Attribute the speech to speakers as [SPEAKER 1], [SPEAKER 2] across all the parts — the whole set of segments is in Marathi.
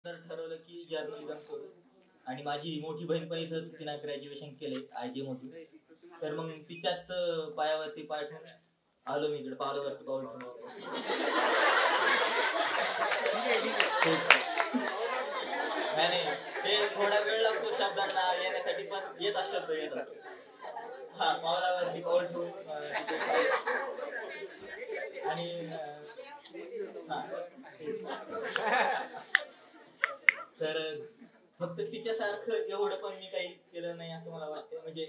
[SPEAKER 1] तर ठरवलं की जर्नलिझम करू. आणि माझी मोठी बहीण पण इथंच तिनं ग्रॅज्युएशन केले आय मधून. तर मग तिच्याच पायावरती पाय ठेवून आलो मी इकडे, पावलावरती पाऊल ठेवून. नाही नाही, ते थोडा वेळ लागतो शब्दांना येण्यासाठी, पण येतात शब्द येतात. हा, पावलावरती पाऊल ठेवून आणि तर फक्त तिच्यासारखं एवढं पण मी काही केलं नाही असं मला वाटतं. म्हणजे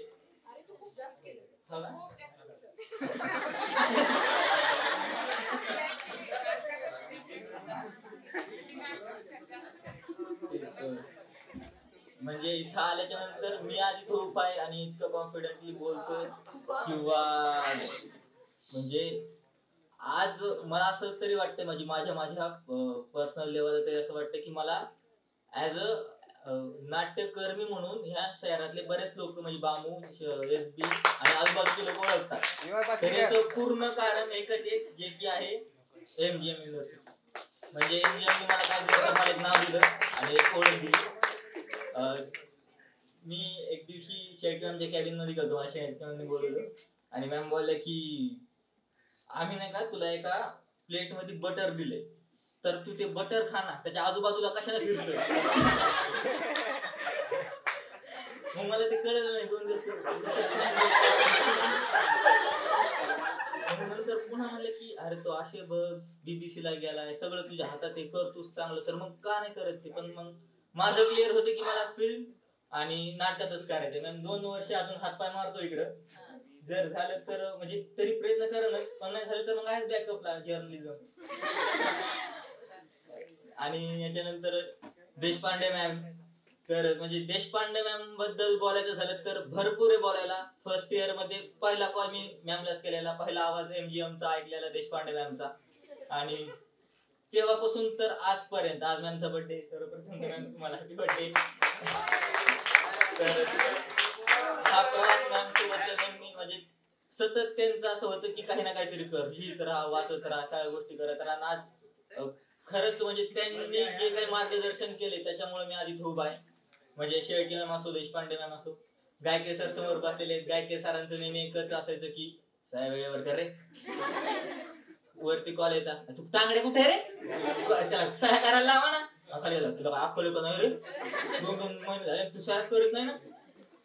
[SPEAKER 1] हो ना? म्हणजे इथं आल्याच्या नंतर मी आज इथं उभा आहे आणि इतकं कॉन्फिडेंटली बोलतोय किंवा म्हणजे आज मला असं तरी वाटतंय, म्हणजे माझ्या पर्सनल लेवलला तरी असं वाटतं की मला ऍज अ नाट्यकर्मी म्हणून ह्या शहरातले बरेच लोक, म्हणजे बामू, एसबी आणि आजूबाजूचे लोक ओळखतात. तर याचं पूर्ण कारण एकच एक, जे की आहे एमजीएम युनिव्हर्सिटी. म्हणजे एमजीएम मला काय दिलं, मला एक नाव दिलं आणि एक ओळख दिली. मी एक दिवशी शेळके मॅमच्या कॅबिन मध्ये गेलो, मला शेळके मॅमने बोलवलं आणि मॅम बोलले की आम्ही नाही का तुला एका प्लेट मध्ये बटर दिले, तर तू ते बटर खा ना, त्याच्या आजूबाजूला कशाला फिरतोय. मग मला ते कळलं नाही 2 दिवस. नंतर पुन्हा म्हणलं की अरे तो असे बघ, बीबीसी ला गेलाय, सगळं तुझ्या हातात हे, करतोस चांगलं, तर मग का नाही करत ते. पण मग माझं क्लिअर होतं की मला फिल्म आणि नाटकातच करायचं. मॅम 2 वर्ष अजून हातपाय मारतो इकडं, जर झालं तर म्हणजे तरी प्रयत्न करणं, पण नाही झालं तर मग आहेच बॅकअपला जर्नलिझम. आणि याच्यानंतर देशपांडे मॅम, तर म्हणजे देशपांडे मॅम बद्दल बोलायचं झालं तर भरपूर आहे बोलायला. फर्स्ट इयर मध्ये पहिला कॉल मी मॅमलाच केलेला, पहिला आवाज एमजीएमचा ऐकलेला देशपांडे मॅमचा. आणि तेव्हापासून तर आजपर्यंत, आज मॅमचा बर्थडे, सर्वप्रथम मॅम तुम्हाला हॅपी बर्थडे. तर हा प्रवास मॅम सोबतचा नेहमी म्हणजे सतत त्यांचं असं होतं की काही ना काहीतरी कर, लिहित राहा, वाचत राहा, सगळ्या गोष्टी करत राहा. आज खरंच म्हणजे त्यांनी जे काही मार्गदर्शन केले त्याच्यामुळे मी आज इथे उभा आहे. म्हणजे शेळके मॅम असो, देशपांडे मॅम असो, गायके सर समोर बसलेले आहेत. गायके सरांचं नेहमी एकच असायचं की साहेब वेळेवर कर रे. वरती कॉलेजचा तू तांगडे कुठे रे, त्याला सह्या करायला लावा ना. खाली गेला तुला अक्कल का नाही रे, 2 महिने झाले तू सह्याच करत नाही ना.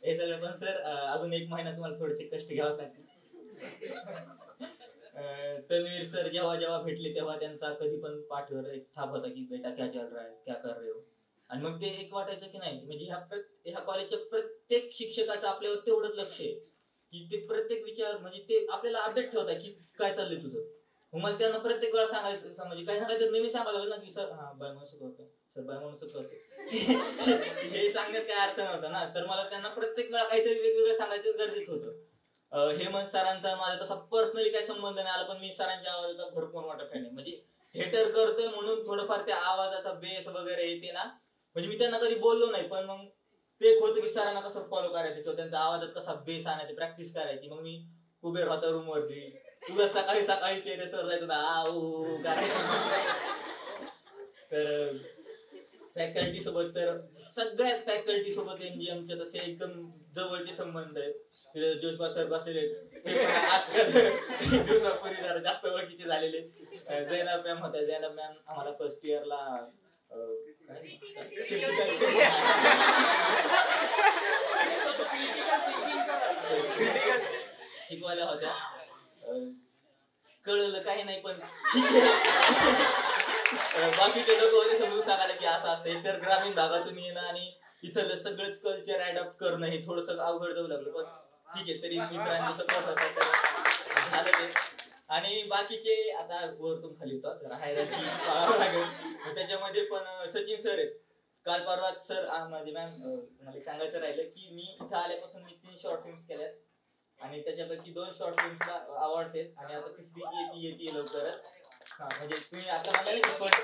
[SPEAKER 1] हे सगळं पण सर अजून 1 महिना तुम्हाला थोडेसे कष्ट घ्यावं लागतील. तन्वीर सर जेव्हा भेटले तेव्हा त्यांचा कधी पण पाठीवर एक थाप होता की बेटा क्या चल रहा है, क्या कर रहे हो. आणि मग ते एक वाटायचं की नाही, म्हणजे ह्या कॉलेजच्या प्रत्येक शिक्षकाचं आपल्यावर तेवढंच लक्ष आहे की ते प्रत्येक विचार, म्हणजे ते आपल्याला अपडेट ठेवतात की काय चाललंय तुझं. मग मला त्यांना प्रत्येक वेळा सांगायचं, म्हणजे काही ना काहीतरी नवीन सांगायला लागलं ना की सर हा बाय म्हणून शिकवतो, सर बाय म्हणून शिकवतो. हे सांगण्यात काय अर्थ नव्हता ना. तर मला त्यांना प्रत्येक वेळा काहीतरी वेगवेगळं सांगायचं गरजेचं होतं. हेमंत सरांचा माझा तसा पर्सनली काही संबंध नाही आला, पण मी सरांच्या आवाजाचा भरपूर मोठा फॅन आहे. म्हणजे थिएटर करतोय म्हणून थोडंफार त्या आवाजाचा बेस वगैरे येते ना. म्हणजे मी त्यांना कधी बोललो नाही, पण मग ते होतं की सरांना कसं फॉलो करायचं किंवा त्यांच्या आवाजात कसा बेस आणायची प्रॅक्टिस करायची. मग मी उभे राहतो रूम वरती, तुझं सकाळी सकाळी टेरेसवर जायचं ना करायचं. तर फॅकल्टी सोबत, तर सगळ्याच फॅकल्टी सोबत एमजीएमचे तसे एकदम जवळचे संबंध आहेत. जोशबा सर बसलेले ते आजकाल दिवसापूर्वी जरा जास्त ओळखीचे झालेले. जैनब मॅम होत्या, जैनब मॅम आम्हाला फर्स्ट इयरला शिकवायला होत्या. कळलं काही नाही, पण बाकीचे लोक होते समजून सांगायला की असं असतं. एकतर ग्रामीण भागातून येणं आणि इथलं सगळंच कल्चर अडॉप्ट करणं हे थोडस अवघड जाऊ लागलं, पण ठीक आहे, तरी मित्रांनी सपोर्ट होता झालं ते. आणि बाकीचे आता वरतून खाली होतात राहायला लागेल, त्याच्यामध्ये पण सचिन सर आहेत. काल परवा सर म्हणजे मॅम मला सांगायचं राहिलं की मी इथं आल्यापासून मी 3 शॉर्ट फिल्म्स केल्यात आणि त्याच्यापैकी 2 शॉर्ट फिल्म्सला अवॉर्ड आहेत आणि आता तिसरी येते लवकरच. हा, म्हणजे तुम्ही आता म्हणाले फंड,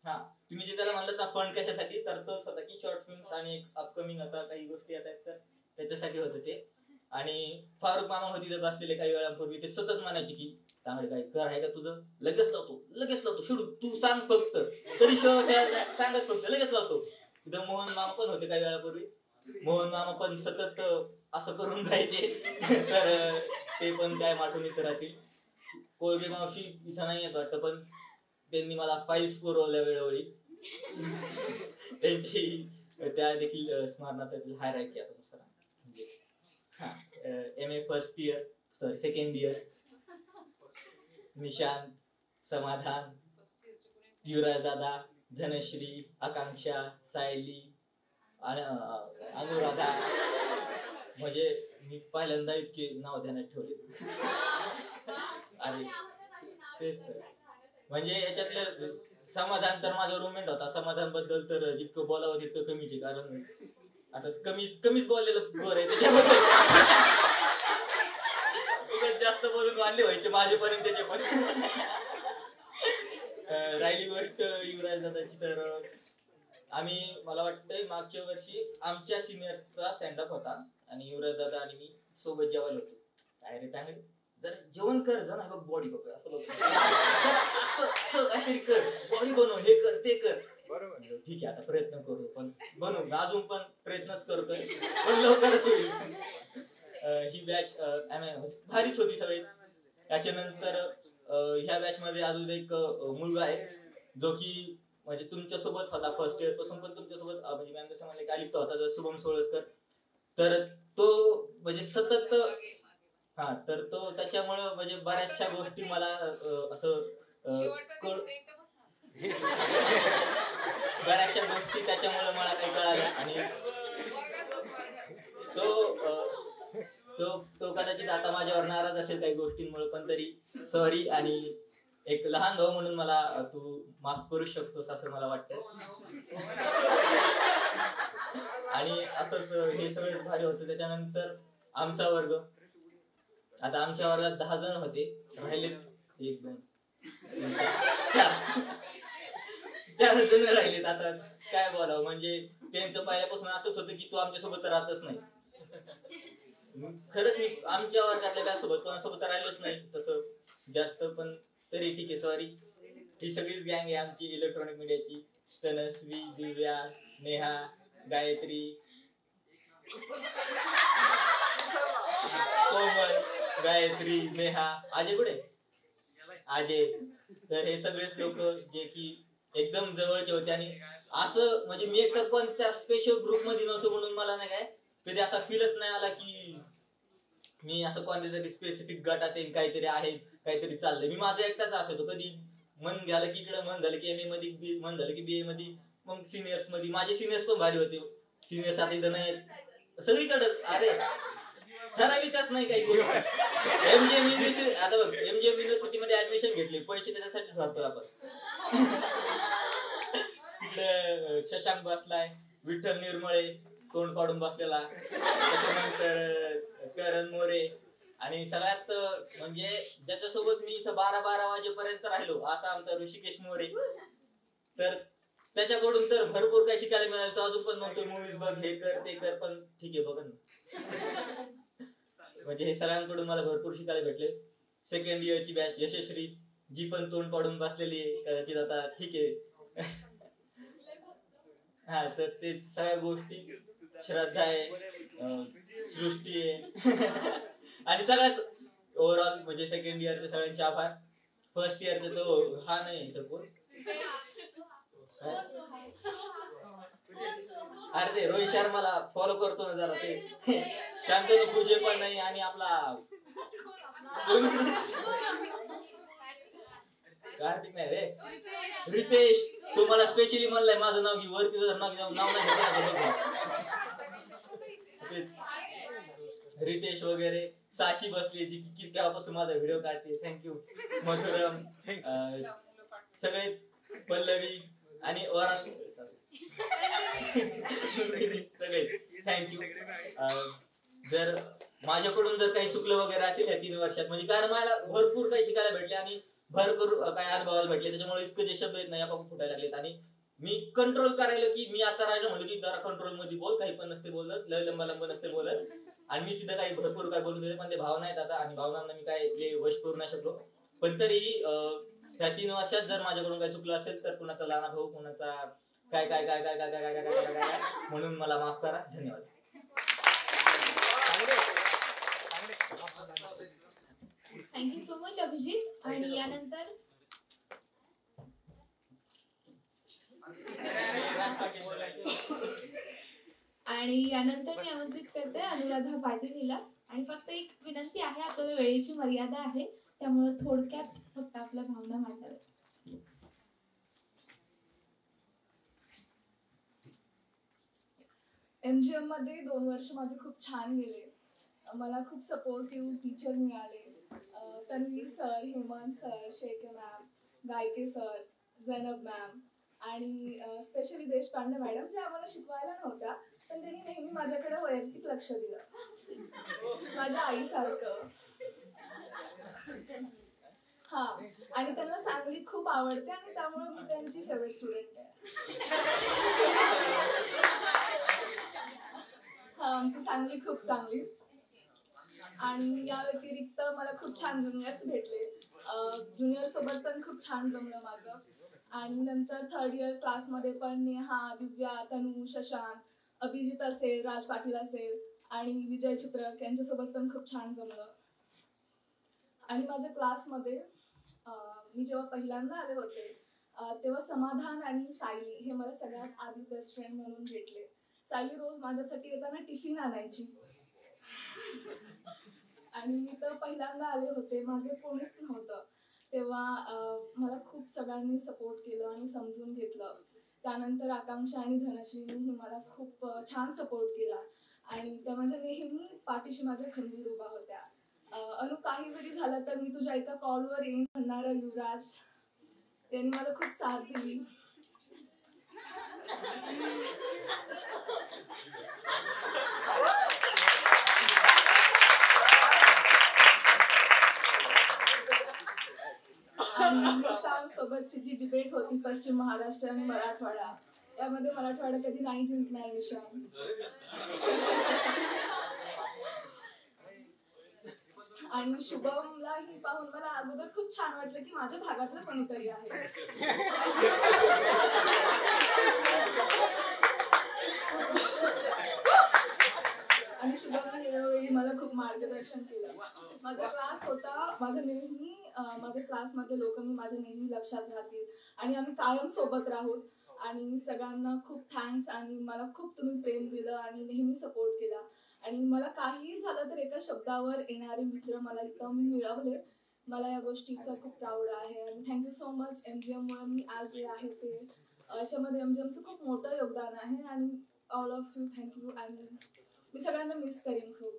[SPEAKER 1] हा तुम्ही जे त्याला म्हणलं ना फंड कशासाठी, तर तो होता की शॉर्ट फिल्म्स आणि एक अपकमिंग आता काही गोष्टी येत आहेत तर त्याच्यासाठी होतं ते. आणि फारुख मामा होती तर बसलेले काही वेळापूर्वी, ते सतत म्हणायचे की तांगडे काय कर आहे का तुझं, लगेच लावतो शेडूल, तू सांग फक्त, तरी सांगत फक्त लगेच लावतो. तिथं मोहन मामा पण होते काही वेळापूर्वी, मोहन मामा पण सतत असं करून जायचे. तर ते पण काय माठून इथं राहतील. कोळगे मावशी इथं नाही येत वाटतं, पण त्यांनी मला फाईल्स पुरवल्या वेळोवेळी. त्यांची त्या देखील स्मरणात हाय रँक आहे आता sir. MA first year, sorry second year. Nishant, समाधान, युवराज दादा, धनश्री, आकांक्षा, सायली, अनुराधा. म्हणजे मी पहिल्यांदा इतके नाव ध्यानात ठेवले. अरे तेच तर, म्हणजे याच्यातलं समाधान तर माझा रूममेट होता. समाधान बद्दल तर जितकं बोलावं तितकं कमीच आहे, कारण आता कमीच बोललेलं बरं आहे त्याच्याबद्दल. जास्त बोलून वाढले व्हायचे माझेपर्यंत त्याच्यापर्यंत. राहिली गोष्ट युवराज दादाची, तर आम्ही मला वाटतंय मागच्या वर्षी आमच्या सिनियर्सचा सेंडअप होता आणि युवराज दादा आणि मी सोबत जेवायला होतो. काय रे तांगडे, जर जेवण कर जा ना, बघ बॉडी बघ असं असं काहीतरी कर, बॉडी बनव, हे कर ते कर. बरोबर, ठीक आहे आता प्रयत्न करू, पण बनवू अजून पण प्रयत्नच करतोय, पण लवकरच होईल. ही बॅच भारीच होती सगळी. त्याच्यानंतर ह्या बॅच मध्ये अजून एक मुलगा आहे जो की म्हणजे तुमच्या सोबत होता फर्स्ट इयर पासून, पण तुमच्या सोबत म्हणजे मॅम कसं म्हणले काय लिहितो होता, शुभम सोळसकर. तर तो म्हणजे सतत तर तो त्याच्यामुळं म्हणजे बऱ्याचशा गोष्टी मला असं बऱ्याचशा गोष्टी त्याच्यामुळे मला काही कळाल्या. आणि तो कदाचित आता माझ्यावर नाराज असेल काही गोष्टींमुळे, पण तरी सॉरी. आणि एक लहान भाऊ म्हणून मला तू माफ करू शकतोस असं मला वाटतं. आणि असंच हे सगळं भारी होतं. त्याच्यानंतर आमचा वर्ग, आता आमच्या वर्गात 10 जण होते, राहिलेत 1 2 3 4 जण राहिलेत. आता काय बोलावं, म्हणजे त्यांचं पहिल्यापासून असंच होतं की तू आमच्यासोबत राहतच नाही. खरंच मी आमच्या वर्गातल्या त्यासोबत कोणासोबत राहिलोच नाही तसं जास्त, पण तरी ठीक आहे सॉरी. ही सगळीच गँग आहे आमची इलेक्ट्रॉनिक मीडियाची. तनस्वी, दिव्या, नेहा, गायत्री, कोमल, गायत्री, नेहा, अजय कुठे, अजय. तर हे सगळेच लोक जे की एकदम जवळचे होते. आणि असं म्हणजे मी एक तर कोणत्या स्पेशल ग्रुप मध्ये नव्हतो म्हणून मला नाही काय कधी असा फीलच नाही आला की मी असं कोणत्या तरी स्पेसिफिक गटात काहीतरी आहे, काहीतरी चाललंय. मी माझा एकटाच असतो, कधी मन झालं की इकडे, मन झालं की MA मध्ये, मन झालं की BA मध्ये, मग सिनियर्स मध्ये. माझे सिनियर्स पण भारी होते. सिनियर्स आता इथं नाही सगळीकडे. अरे ठराविकच नाही काही गोष्ट. MGM युनिव्हर्सिटी, आता बघ MGM युनिव्हर्सिटी मध्ये ऍडमिशन घेतली, पैसे त्याच्यासाठी भरतो आपण. तिकडे शशांक बसलाय, विठ्ठल निर्मळे तोंड फाडून बसलेला, त्याच्यानंतर करण मोरे, आणि सगळ्यात म्हणजे ज्याच्यासोबत मी इथं 12 वाजेपर्यंत राहिलो असा आमचा ऋषिकेश मोरे. तर त्याच्याकडून तर भरपूर काही शिकायला मिळालं. तो अजून पण म्हणतो मूवीज बघ, हे कर ते कर, पण ठीक आहे बघ ना. म्हणजे हे सगळ्यांकडून मला भरपूर शिकायला भेटले. सेकंड इयरची बॅच यशस्वी, जी पण तोंड पाडून बसलेली आहे, कदाचित आता ठीक आहे. हा, तर ते सगळ्या गोष्टी, श्रद्धा आहे, सृष्टी आहे. आणि सगळ्याच ओव्हरऑल म्हणजे सेकंड इयरचे सगळ्यांचे आभार. फर्स्ट इयरचे तो हा नाही तर कोण, अरे ते रोहित शर्माला फॉलो करतो ना जरा, ते शांतनु पूजे पण नाही. आणि आपला कार्तिक नाही रे, रितेश, तो मला स्पेशली म्हणलाय माझं नाव घे, वरती जर नाव नाही रितेश वगैरे. साची बसली जी की तेव्हापासून माझा व्हिडिओ काढते, थँक्यू. मधुरम, सगळेच, पल्लवी आणि सगळे थँक्यू. जर माझ्याकडून जर काही चुकलं वगैरे असेल या 3 वर्षात, म्हणजे कारण मला भरपूर काही शिकायला भेटले आणि भरपूर काही अनुभवायला भेटले, त्याच्यामुळे इतके जे शब्द आहेत ना या फुटायला लागलेत. आणि मी कंट्रोल करायला की मी आता राहिलो म्हणलं की जरा कंट्रोल मध्ये बोल, काही पण नसते बोलत, लय लंबा नसते बोलत. आणि मी तिथं काही भरपूर काय बोलून दिले, पण ते भावना आहेत आता, आणि भावनांना मी काय वश करू नाही शकलो. पण तरीही ह्या 3 वर्षात जर माझ्याकडून काही चुकलं असेल तर कुणाचा लहान भाऊ, कुणाचा काय काय काय काय काय काय काय काय काय काय म्हणून मला माफ करा. धन्यवाद.
[SPEAKER 2] Thank you so much Abhijit. आणि यानंतर मी आमंत्रित करते अनुराधा पाटील हिला. आणि फक्त एक विनंती आहे, आपल्याला वेळेची मर्यादा आहे, त्यामुळे थोडक्यात फक्त आपल्या भावना मांडाव्यात.
[SPEAKER 3] MGM मध्ये 2 वर्ष माझे खूप छान गेले. मला खूप सपोर्टिव्ह टीचर मिळाले. Tanveer sir, Hemant sir, Shelke ma'am, Gayke sir, Zainab ma'am आणि स्पेशली देशपांडे मॅडम, ज्या आम्हाला शिकवायला नव्हत्या, पण त्यांनी नेहमी माझ्याकडे वैयक्तिक लक्ष दिलं, माझ्या आईसारखं. हा, आणि त्यांना सांगली खूप आवडते आणि त्यामुळे मी त्यांची फेवरेट स्टुडंट आहे. हा, आमची सांगली खूप चांगली. आणि या व्यतिरिक्त मला खूप छान ज्युनियर्स भेटले. ज्युनियर सोबत पण खूप छान जमलं माझं. आणि नंतर 3rd इयर क्लासमध्ये पण नेहा, दिव्या, तनू, शशांक, अभिजित असेल, राज पाटील असेल आणि विजय चित्रक यांच्यासोबत पण खूप छान जमलं. आणि माझ्या क्लासमध्ये मी जेव्हा पहिल्यांदा आले होते तेव्हा समाधान आणि सायली हे मला सगळ्यात आधी बेस्ट फ्रेंड म्हणून भेटले. सायली रोज माझ्यासाठी येताना टिफिन आणायची. आणि मी तर पहिल्यांदा आले होते, माझे कोणीच नव्हतं, तेव्हा मला खूप सगळ्यांनी सपोर्ट केलं आणि समजून घेतलं. त्यानंतर आकांक्षा आणि धनश्रीनीही मला खूप छान सपोर्ट केला आणि त्या माझ्या नेहमी पाठीशी माझ्या खंबीर उभा होत्या. अनु, काही जरी झालं तर मी तुझ्या एका कॉलवर येईन म्हणणारा युवराज, त्यांनी मला खूप साथ दिली. आणि निशांत सोबतची जी डिबेट होती पश्चिम महाराष्ट्र आणि मराठवाडा, यामध्ये मराठवाडा कधी नाही जिंकणार निशांत. आणि शुभमलाही पाहून मला अगोदर खूप छान वाटलं की माझ्या भागातलं कोणीतरी आहे. आणि शुभमने वेळोवेळी मला खूप मार्गदर्शन केलं. माझा क्लास होता, माझ्या क्लासमध्ये लोक माझ्या नेहमी लक्षात राहतील आणि आम्ही कायम सोबत राहू. आणि सगळ्यांना खूप थँक्स. आणि मला खूप तुम्ही प्रेम दिलं आणि नेहमी सपोर्ट केला. आणि मला काही झालं तर एका शब्दावर येणारे मित्र मला इथं मी मिळवले. मला या गोष्टीचं खूप प्राऊड आहे. आणि थँक्यू सो मच. MGMमुळे मी आज जे आहे ते, याच्यामध्ये MGMचं खूप मोठं योगदान आहे. आणि ऑल ऑफ यू थँक्यू. आणि मी सगळ्यांना मिस करीन खूप.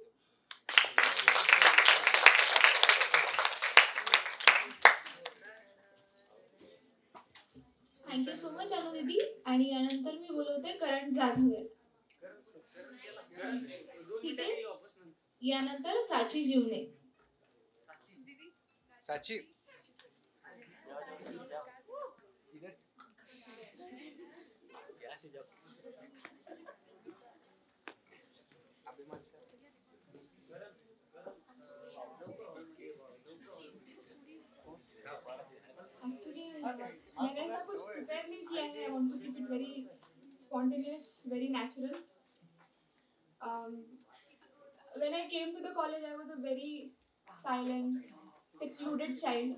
[SPEAKER 2] थँक्यू सो मच अनु दीदी. आणि यानंतर मी बोलवते करण जाधव. ठीक आहे, यानंतर साची जीवने.
[SPEAKER 4] साची
[SPEAKER 5] एक्चुअली मैंने ऐसा कुछ प्रिपेयर नहीं किया है. I want to keep it very spontaneous, very natural. When I came to the college, I was a very silent, secluded child.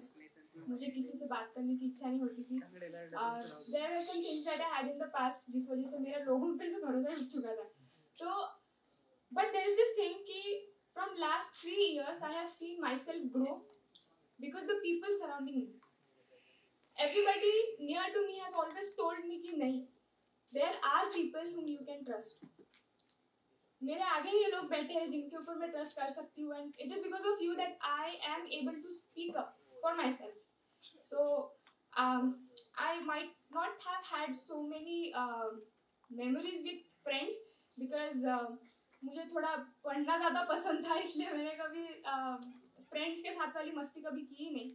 [SPEAKER 5] मुझे किसी से बात करने की इच्छा नहीं होती थी. There were some things that I had in the past जिस वजह से मेरा लोगों पे से भरोसा उठ चुका था. तो but there is this thing कि from last 3 years I have seen myself grow because the people surrounding me. Everybody near to me has always told me कि नहीं, there are people whom you can trust. मेरे आगे ये लोग बैठे हैं जिनके ऊपर मैं ट्रस्ट कर सकती हूँ. and it is because of you that I am able to speak up for myself. So I might not have had so many memories with friends because मुझे थोड़ा पढ़ना ज़्यादा पसंद था, इसलिए मैंने कभी फ्रेंड्स के साथ वाली मस्ती कभी की ही नहीं.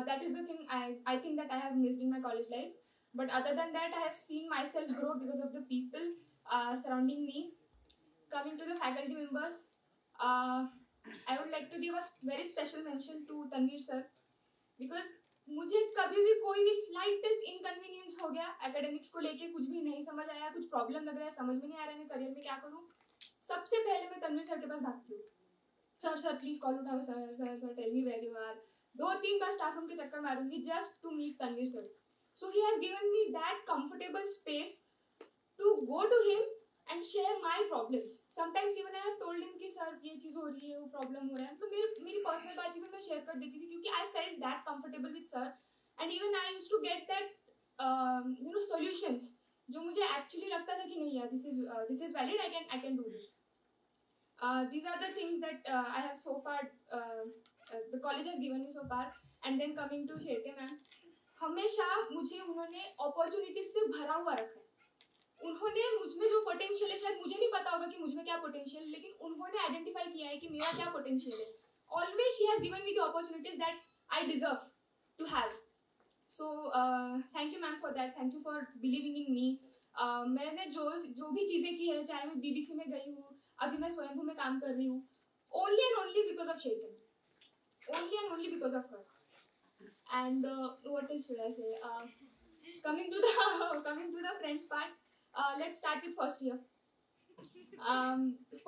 [SPEAKER 5] That is the thing I think that I have missed in my college life. But other than that, I have seen myself grow because of the people surrounding me. coming to the faculty members, I would like to give a very special mention to Tanvir sir, because मुझे कभी भी कोई भी स्लाइटेस्ट इनकन्वीनियंस हो गया एकेडमिक्स को लेके, कुछ भी नहीं समझ आया, कुछ प्रॉब्लम लग रहा है, समझ में नहीं आ रहा है मैं करियर में क्या करूँ, सबसे पहले मैं तनवीर सर के पास भागती हूँ. सर सर प्लीज कॉल उठाओ, sir sir sir tell me where you are. 2-3 बार स्टाफ रूम के चक्कर मारूंगी just to meet Tanveer sir. So he has given me that comfortable space to go to him and share my problems. Sometimes even I have told him कि सर ये चीज़ हो रही है, वो प्रॉब्लम हो रहा है, तो मेरी पर्सनल बात इवन मैं शेयर कर देती थी, क्योंकि I felt that comfortable with sir. And even I used to get that solutions जो मुझे एक्चुअली लगता था कि नहीं यार this is valid, I can do this. These are the things that I have so far, the college has given me so far. And then coming to Sherke ma'am, हमेशा मुझे उन्होंने अपॉर्चुनिटीज से भरा हुआ रखा है. उन्होंने मुझ में जो पोटेंशियल है, शायद मुझे नहीं पता होगा कि मुझ में क्या पोटेंशियल है, लेकिन उन्होंने आइडेंटिफाई किया है कि मेरा क्या पोटेंशियल है. Always she has given me the opportunities that I deserve to have. So thank you ma'am for that, thank you for believing in me. मैंने जो भी चीज़ें की है, चाहे मैं बीडीसी में गई हूँ, अभी मैं स्वयंभू में काम कर रही हूँ, only and only because of Sherke, only and only because of her. And what is should I say, coming to the friends part, let's start with first year.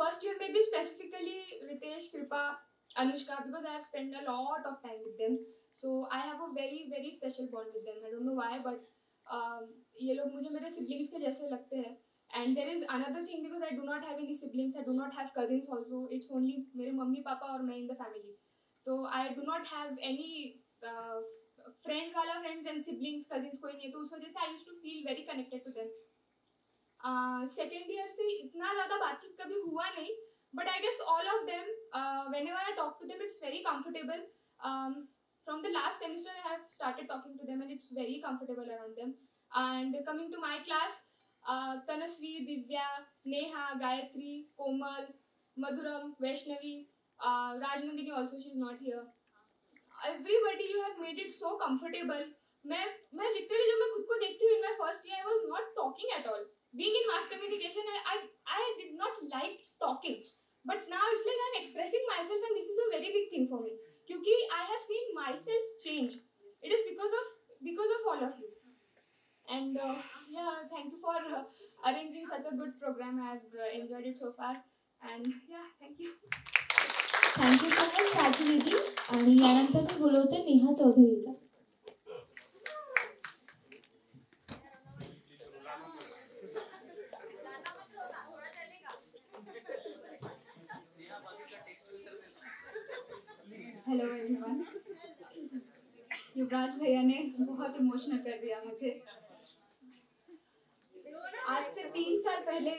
[SPEAKER 5] First year maybe specifically Ritesh, Kripa, Anushka, because I have spent a lot of time with them, so I have a very very special bond with them. I don't know why, but ये लोग मुझे मेरे siblings के जैसे लगते हैं. And there is another thing, because I do not have any siblings, I do not have cousins also. It's only मेरे मम्मी पापा और मैं in the family. So I do not have any friends वाला friends and siblings, cousins कोई नहीं है, तो उस वजह से I used to feel very connected to them. Second year से इतना ज़्यादा बातचीत कभी हुआ नहीं, but I guess all of them, whenever I talk to them, it's very comfortable. From the last semester I have started talking to them and it's very comfortable around them. And coming to my class, Tanasvi, Divya, Neha, Gayatri, Komal, Madhuram, Vaishnavi, Rajnandini also, she's not here. Everybody, you have made it so comfortable. मैं literally जब मैं खुद को देखती हूँ in my first year, I was not talking at all. Being in mass communication, I did not like talking. But now it's like I'm expressing myself, and this is a very big thing for me. क्योंकि I have seen myself change. It is because of all of you. And yeah, thank you for arranging such a good program. I have enjoyed it so far. And yeah, thank you.
[SPEAKER 2] Thank you so much Sachi didi. आणि यानंतर मी बोलवते नेहा चौधरीला.
[SPEAKER 3] Hello everyone. युवराज भैया ने बहुत इमोशनल कर दिया मुझे. आज से 3 साल पहले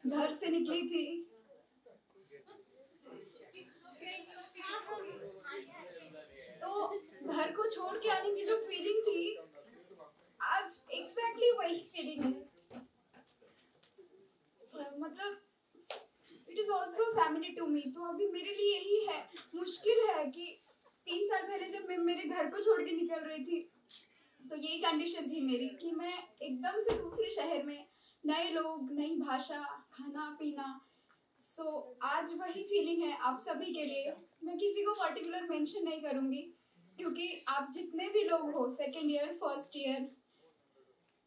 [SPEAKER 3] घर से निकली थी. तो घर को छोड़ के आने की जो फीलिंग थी, आज एग्जैक्टली वही फीलिंग है. मतलब it is also family to me. तो अभी मेरे लिए यही है, मुश्किल है कि 3 साल पहले जब मैं मेरे घर को छोड़ के निकल रही थी, तो यही कंडीशन थी मेरी कि मैं एकदम से दूसरे शहर में, नए लोग, नई भाषा, खाना पीना. सो आज वही फीलिंग है आप सभी के लिए. मैं किसी को पर्टिकुलर मेंशन नहीं करूँगी, क्योंकि आप जितने भी लोग हो, second year, first year,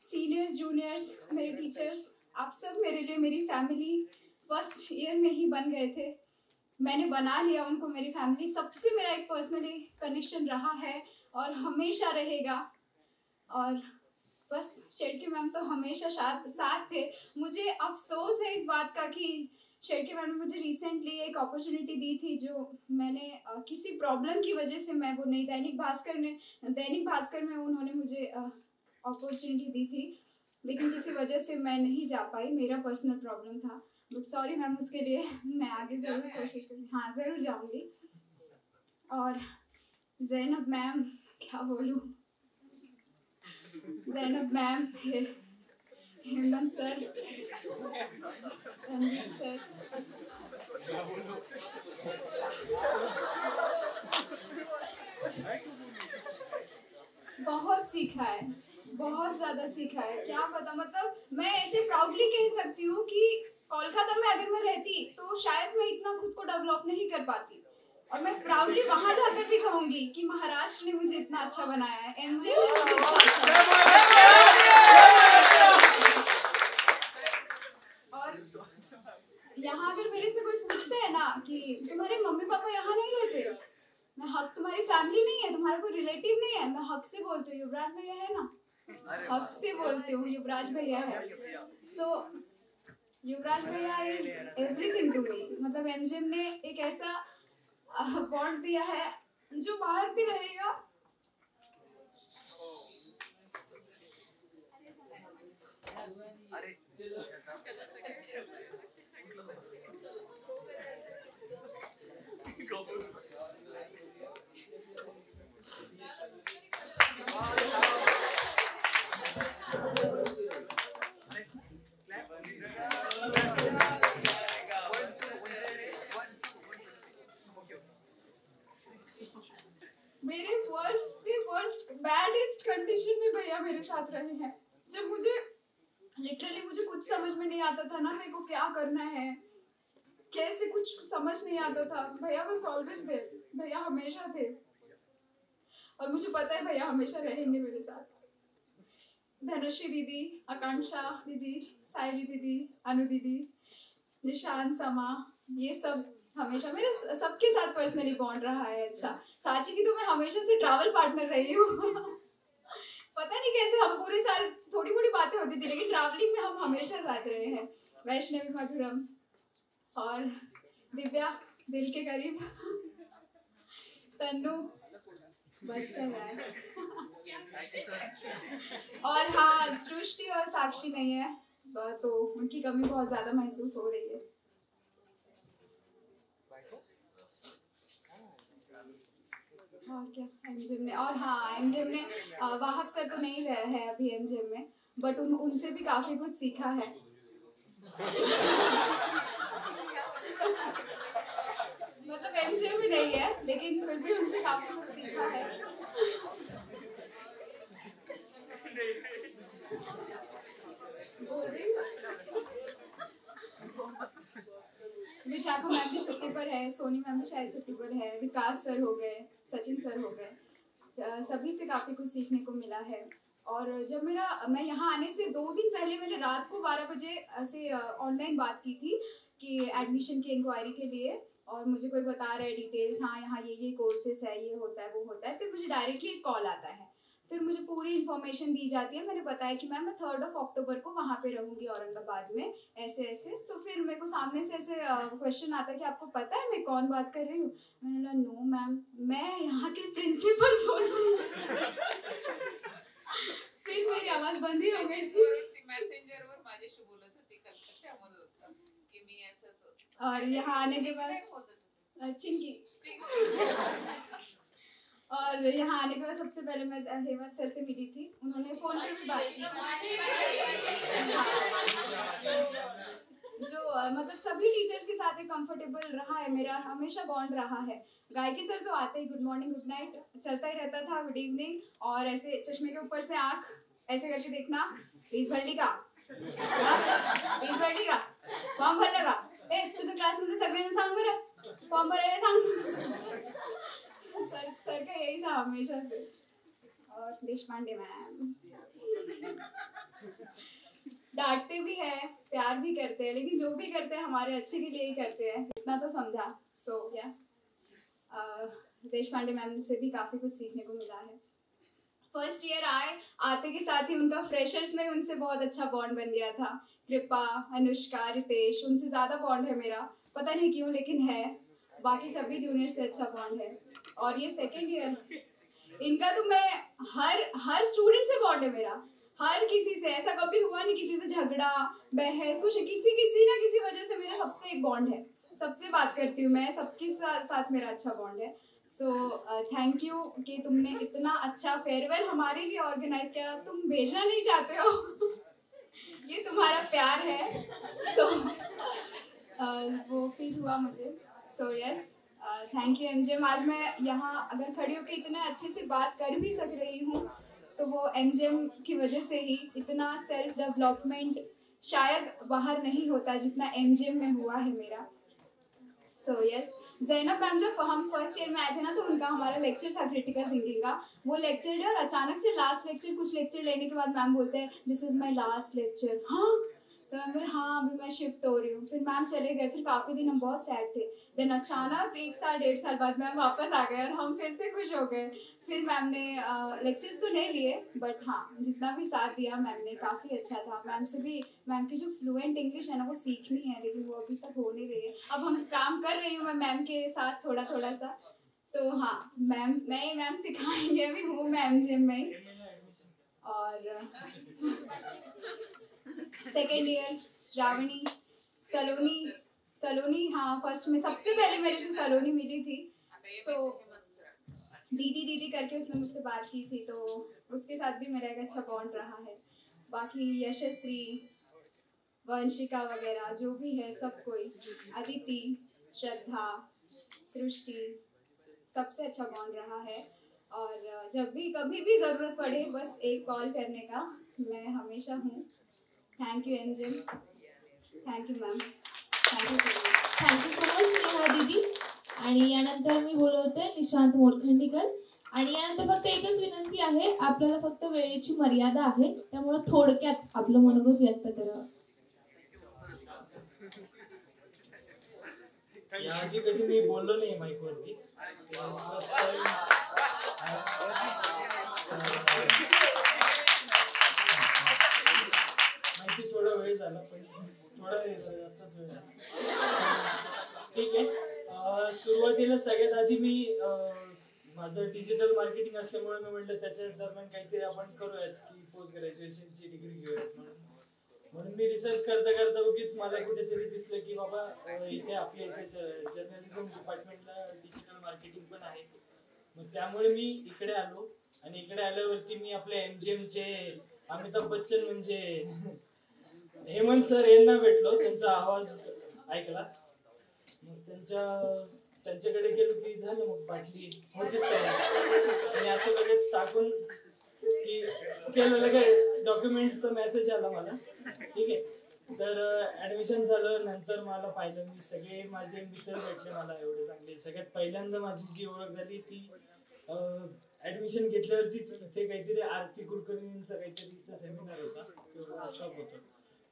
[SPEAKER 3] seniors, juniors, मेरे टीचर्स, आप सब मेरे लिए मेरी फैमिली फर्स्ट ईयर में ही बन गए थे. मैंने बना लिया उनको मेरी फैमिली. सबसे मेरा एक पर्सनली कनेक्शन रहा है और हमेशा रहेगा. और बस शेरके मैम तो हमेशा साथ थे. मुझे अफसोस है इस बात का कि शेरके मैम ने मुझे रिसेंटली एक अपॉर्चुनिटी दी थी, जो मैंने किसी प्रॉब्लम की वजह से मैं वो नहीं, दैनिक भास्कर में उन्होंने मुझे अपॉर्चुनिटी दी थी, लेकिन किसी वजह से मैं नहीं जा पाई. मेरा पर्सनल प्रॉब्लम था. बट सॉरी मैम, उसके लिए मैं आगे ज़रूर कोशिश करूँगी. हाँ, ज़रूर जाऊँगी. और ज़ैनब मैम, क्या बोलूँ, Zainab ma'am, Hemant sir, Ranveer sir, बहुत सीखा है, बहुत ज़्यादा सीखा है. क्या पता, मतलब मैं ऐसे प्राउडली कह सकती हूँ कि
[SPEAKER 5] कोलकाता में अगर मैं रहती तो शायद मैं इतना खुद को डेवलप नहीं कर पाती, और मैं प्राउडली वहां जाकर भी कहूंगी कि महाराष्ट्र ने मुझे इतना अच्छा बनाया है, एमजे ने मुझे इतना अच्छा और यहाँ अगर मेरे से कोई पूछते हैं ना कि तुम्हारे मम्मी पापा यहाँ नहीं रहते, मैं हक, तुम्हारी फैमिली नहीं है, तुम्हारा कोई रिलेटिव नहीं है, मैं हक से बोलती हूँ युवराज भैया है ना, हक से बोलती हूँ युवराज भैया है। सो युवराज भैया इज एवरीथिंग टू मी। मतलब एमजीएम ने एक ऐसा बॉन्ड दिया है जो बाहर भी रहेगा। मेरे वर्स्ट बैडेस्ट कंडीशन में भैया मेरे साथ रहे हैं, जब मुझे लिटरली मुझे कुछ समझ में नहीं आता था ना, मेरे को क्या करना है, कैसे कुछ समझ नहीं आता था, भैया वाज ऑलवेज देयर, भैया हमेशा थे, और मुझे पता है भैया हमेशा रहेंगे मेरे साथ। धनश्री दीदी, आकांक्षा दीदी, सायली दीदी, अनु दीदी, निशान, समा, ये सब हमेशा मेरे सबके साथ पर्सनली बॉन्ड रहा है अच्छा। साची की तो मैं हमेशा से ट्रैवल पार्टनर रही हूँ पता नहीं कैसे हम पूरे साल थोड़ी थोड़ी बातें होती थी, लेकिन ट्रैवलिंग में हम हमेशा साथ रहे हैं। वैष्णवी, मधुरम और दिव्या दिल के करीब, तन्नू बस कर रहा है और हाँ, सृष्टि और साक्षी नहीं है तो उनकी कमी बहुत ज्यादा महसूस हो रही है। और क्या एमजीएम ने, और हाँ एमजीएम ने वाहब सर तो नहीं रहे हैं अभी एमजीएम में, बट उनसे भी काफी कुछ सीखा है मतलब एमजीएम में नहीं है लेकिन फिर भी उनसे काफी कुछ सीखा है। बोल रही विशाखा मैम भी छुट्टी पर है, सोनी मैम भी शायद छुट्टी पर है, विकास सर हो गए, सचिन सर हो गए, सभी से काफी कुछ सीखने को मिला है। और जब मैं यहाँ आने से 2 दिन पहले मैंने रात को 12 बजे ऐसे ऑनलाइन बात की थी कि एडमिशन की इंक्वायरी के लिए, और मुझे कोई बता रहा है डिटेल्स, हाँ यहाँ ये कोर्सेस है, ये होता है वो होता है, फिर मुझे डायरेक्टली एक कॉल आता है, फिर मुझे पूरी इन्फॉर्मेशन दी जाती है। मैंने बताया कि मैम मैं 3 अक्टूबर को वहाँ पे रहूँगी औरंगाबाद में, ऐसे ऐसे। तो फिर मेरे को सामने से ऐसे क्वेश्चन आता है कि आपको पता है मैं कौन बात कर रही हूँ। मैंने बोला नो मैम, मैं यहाँ के प्रिंसिपल बोल रही हूँ फिर मेरी आवाज बंद ही हो गई थी।
[SPEAKER 4] मेसेंजरवर माझ्याशी बोलत होती कलकत्त्यामधून की मी असंच होतं,
[SPEAKER 5] और यहाँ आने के बाद चिंकी और यहाँ आने के बाद सबसे पहले मैं हेमंत सर से मिली थी, उन्होंने फोन पे भी बात की जो मतलब सभी टीचर्स के साथ एक कंफर्टेबल रहा है, मेरा हमेशा बॉन्ड रहा है। गायकी सर तो आते ही गुड मॉर्निंग गुड नाइट चलता ही रहता था, गुड इवनिंग, और ऐसे चश्मे के ऊपर से आंख ऐसे करके देखना, प्लीज भरली का प्लीज भरली का फॉर्म भरलं का, ए तुझ्या क्लासमध्ये सगळ्यांना सांग बरं फॉर्म भरायला सांग सर का यही था हमेशा से। और देशपांडे मैम डांटते भी है, प्यार भी करते हैं, लेकिन जो भी करते हैं हमारे अच्छे के लिए ही करते हैं, इतना तो समझा। सो या देशपांडे मैम से भी काफी कुछ सीखने को मिला है। फर्स्ट ईयर आते के साथ ही उनका फ्रेशर्स में उनसे बहुत अच्छा बॉन्ड बन गया था। कृपा, अनुष्का, रितेश, उनसे ज्यादा बॉन्ड है मेरा, पता नहीं क्यों लेकिन है। बाकी सभी जूनियर से अच्छा बॉन्ड है। और ये सेकेंड ईयर, इनका तो मैं हर स्टूडेंट से बॉन्ड है मेरा, हर किसी से, ऐसा कभी हुआ नहीं किसी से झगड़ा बहस कुछ, किसी ना किसी वजह से मेरा सबसे एक बॉन्ड है, सबसे बात करती हूँ मैं, सबके साथ मेरा अच्छा बॉन्ड है। सो थैंक यू कि तुमने इतना अच्छा फेयरवेल हमारे लिए ऑर्गेनाइज किया। तुम भेजना नहीं चाहते हो ये तुम्हारा प्यार है। सो वो फील हुआ मुझे। So yes, thank you MGM. आज मैं यहाँ अगर खड़ी होकर इतना अच्छे से बात कर भी सक रही हूँ तो वो एमजीएम की वजह से ही। इतना सेल्फ डेवलपमेंट शायद बाहर नहीं होता जितना MGM में हुआ है मेरा। सो यस, जैनब मैम जब हम फर्स्ट ईयर में आए थे ना, तो उनका हमारा लेक्चर था क्रिटिकल थिंकिंग का। वो लेक्चर लिया और अचानक से लास्ट लेक्चर, कुछ लेक्चर लेने के बाद मैम बोलते हैं दिस इज माय लास्ट लेक्चर। हाँ, तो मैम बोले हाँ अभी मैं शिफ्ट हो रही हूँ। फिर मैम चले गए। फिर काफ़ी दिन हम बहुत सैड थे। देन अचानक 1 साल 1.5 साल बाद मैम वापस आ गए और हम फिर से खुश हो गए। फिर मैम ने लेक्चर्स तो नहीं लिए, बट हाँ जितना भी साथ दिया मैम ने काफ़ी अच्छा था। मैम से भी, मैम की जो फ्लुएंट इंग्लिश है ना वो सीखनी है, लेकिन वो अभी तक हो नहीं रही है। अब हम काम कर रही हूँ मैं मैम के साथ थोड़ा थोड़ा सा। तो हाँ मैम, नहीं मैम सिखाएंगे, अभी हूँ मैं MGM में। और सेकेंड ईयर श्रावणी सलोनी, हाँ फर्स्ट में सबसे पहले मेरे से सलोनी मिली थी। सो दीदी करके उसने मुझसे बात की थी, तो उसके साथ भी मेरा एक अच्छा बॉन्ड रहा है। बाकी यशस्वी, वंशिका वगैरह जो भी है, सब कोई, अदिति, श्रद्धा, सृष्टि, सबसे अच्छा बॉन्ड रहा है। और जब भी कभी भी ज़रूरत पड़े बस एक कॉल करने का, मैं हमेशा हूँ। Thank you MGM, thank you ma'am,
[SPEAKER 2] thank you so much Sneha दीदी. आणि यानंतर मी बोलवते निशांत मोरखंडीकर. आणि यानंतर फक्त एकच विनंती आहे, आपल्याला फक्त वेळेची मर्यादा आहे, त्यामुळे थोडक्यात आपलं मनोगत व्यक्त करा.
[SPEAKER 6] याआधी कधी मी बोललो नाही माईक वरती. माहिती थोडा वेळ झाला, पण थोडा वेळ झाला, जास्तच वेळ झाला. ठीक आहे. सुरुवातीला सगळ्यात आधी मी माझं डिजिटल मार्केटिंग असल्यामुळे मी म्हटलं त्याच्या दरम्यान काहीतरी आपण करूयात की पोस्ट ग्रॅज्युएशनची डिग्री घेऊयात म्हणून मी रिसर्च करता करता उगीच मला कुठेतरी दिसलं की बाबा इथे आपल्या इथे जर्नलिझम डिपार्टमेंटला डिजिटल मार्केटिंग पण आहे. मग त्यामुळे मी इकडे आलो आणि इकडे आल्यावरती मी आपल्या MGMचे अमिताभ बच्चन म्हणजे हेमंत सर यांना भेटलो, त्यांचा आवाज ऐकला. मग त्यांच्याकडे गेलो की झालं, मग बाटली होतीच तयार आणि असं लगेच टाकून की केलं. लगेच डॉक्युमेंटचा मेसेज आला मला. ठीक आहे. तर ऍडमिशन झालं. नंतर मला पाहिलं, मी सगळे माझे मित्र भेटले मला एवढे चांगले. सगळ्यात पहिल्यांदा माझी जी ओळख झाली ती ऍडमिशन घेतल्यावरतीच. ते काहीतरी आरती कुलकर्णींचा काहीतरी सेमिनार होता किंवा वर्कशॉप होतं.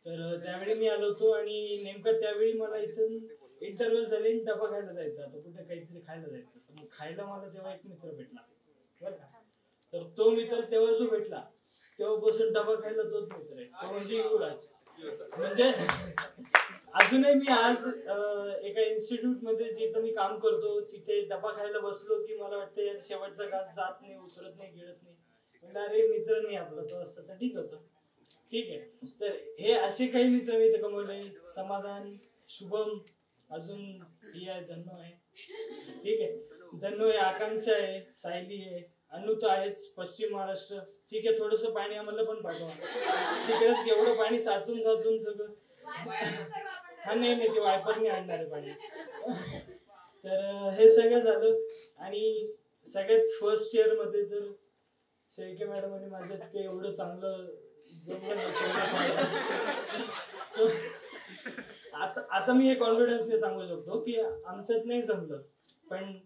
[SPEAKER 6] तर त्यावेळी मी आलो होतो आणि नेमकं त्यावेळी मला इथून इंटरव्ह्यू झाली, डबा खायला जायचा. आता कुठे काहीतरी खायला जायचं. तर मग खायला मला तेव्हा एक मित्र भेटला बरं का. तर तो मित्र तेव्हा जो भेटला तेव्हा बसून डबा खायला तोच मित्र आहे, तो म्हणजे युवराज. म्हणजे अजूनही मी आज एका इन्स्टिट्यूट मध्ये जिथं मी काम करतो तिथे डबा खायला बसलो की मला वाटतं यार शेवटचा घास जात नाही, उतरत नाही, गिळत नाही. म्हणजे अरे मित्र नाही आपला तो असता तर ठीक होतं. ठीक आहे. तर हे असे काही मित्र मी इथे कमवले. समाधान, शुभम, अजून ही आहे धन्नो आहे. ठीक आहे. धन्नो आहे, आकांक्षा आहे, सायली आहे, अनु तर आहेच, पश्चिम महाराष्ट्र. ठीक आहे. थोडस पाणी आम्हाला पण पाठवा. तिकडेच एवढं पाणी साचून सगळं. हा नाही ते वायपरने आणणार आहे पाणी. तर हे सगळं झालं. आणि सगळ्यात फर्स्ट इयर मध्ये तर शेळके मॅडम आणि माझ्यात काही एवढं चांगलं जमलं. आता मी हे कॉन्फिडन्सने सांगू शकतो की आमच्यात नाही जमलं, पण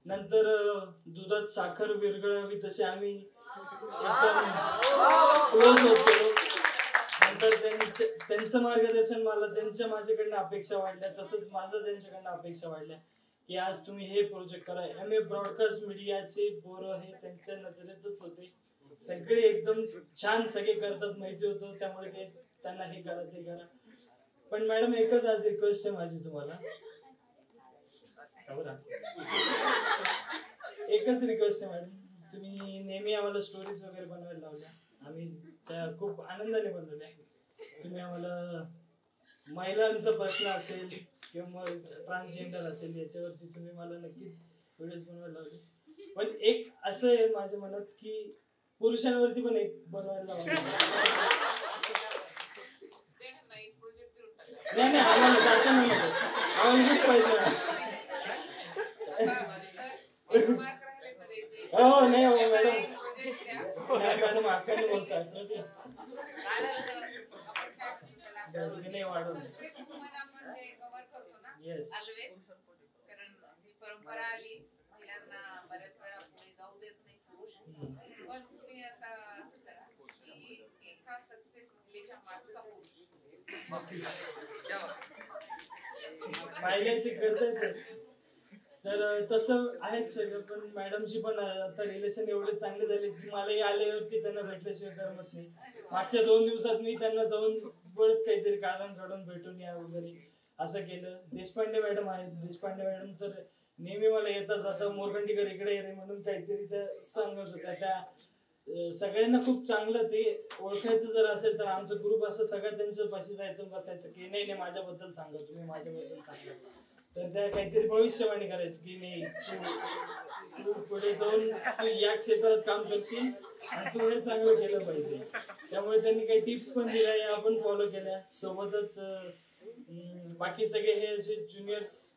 [SPEAKER 6] नंतर दुधात साखर विरघळावी तसे आम्ही एकदम क्लोज होत गेलो. नंतर त्यांचं मार्गदर्शन मला, त्यांच्या माझ्याकडनं अपेक्षा वाढल्या, तसंच माझं त्यांच्याकडनं अपेक्षा वाढल्या की आज तुम्ही हे प्रोजेक्ट करा. MA ब्रॉडकास्ट मीडियाचे पोरं हे त्यांच्या नजरेतच होते. सगळे एकदम छान सगळे करतात माहिती होतं, त्यामुळे ते त्यांना हे करा ते करा. पण मॅडम एकच आज रिक्वेस्ट आहे माझी तुम्हाला, एकच रिक्वेस्ट आहे मॅडम, तुम्ही नेहमी आम्हाला स्टोरीज वगैरे बनवायला लावल्या, आम्ही त्या खूप आनंदाने बनवल्या. तुम्ही आम्हाला महिलांचा प्रश्न असेल किंवा ट्रान्सजेंडर असेल याच्यावरती तुम्ही मला नक्कीच व्हिडिओज बनवायला लावले. पण एक असं आहे माझ्या मनात की पुरुषांवरती पण एक बनवायला लावलं. नाही आम्हाला जाता नाही आम्हाला पाहिजे. हो नाही हो मॅडम, मॅडम आकाने बोलता असं नाही वाढवलं.
[SPEAKER 4] सक्सेस वुमन आपण जे कव्हर करतो ना
[SPEAKER 6] येस.
[SPEAKER 4] ऑलवेज, कारण जी परंपरा आली महिलांना बऱ्याच वेळा पुढे जाऊ देत नाही पुरुष, पण तुम्ही आता असं करा की एका सक्सेस महिलेच्या मागचा पुरुष
[SPEAKER 6] पाहिले ते करतायत. तर तसं आहेच सगळं. पण मॅडमशी पण आता रिलेशन एवढे चांगले झाले की मलाही आल्यावरती त्यांना भेटल्याशिवाय करमत नाही. मागच्या 2 दिवसात मी त्यांना जाऊन बरंच काहीतरी कारण काढून भेटून या वगैरे असं केलं. देशपांडे मॅडम आहेत. देशपांडे मॅडम तर नेहमी मला येता जाता मोरखंडीकर इकडे ये रे म्हणून काहीतरी त्या सांगत होत्या. त्या सगळ्यांना खूप चांगलं ते ओळखायचं जर असेल तर आमचा ग्रुप असं सगळं त्यांच्या पाशी जायचं बसायचं की नाही माझ्याबद्दल सांगा, तुम्ही माझ्याबद्दल सांगा. तर त्या काहीतरी भविष्यवाणी करायची की नाही तू पुढे जाऊन तू या क्षेत्रात काम करशील आणि तू हे चांगलं केलं पाहिजे. त्यामुळे त्यांनी काही टिप्स पण दिल्या, या आपण फॉलो केल्या. सोबतच बाकी सगळे हे असे ज्युनियर्स,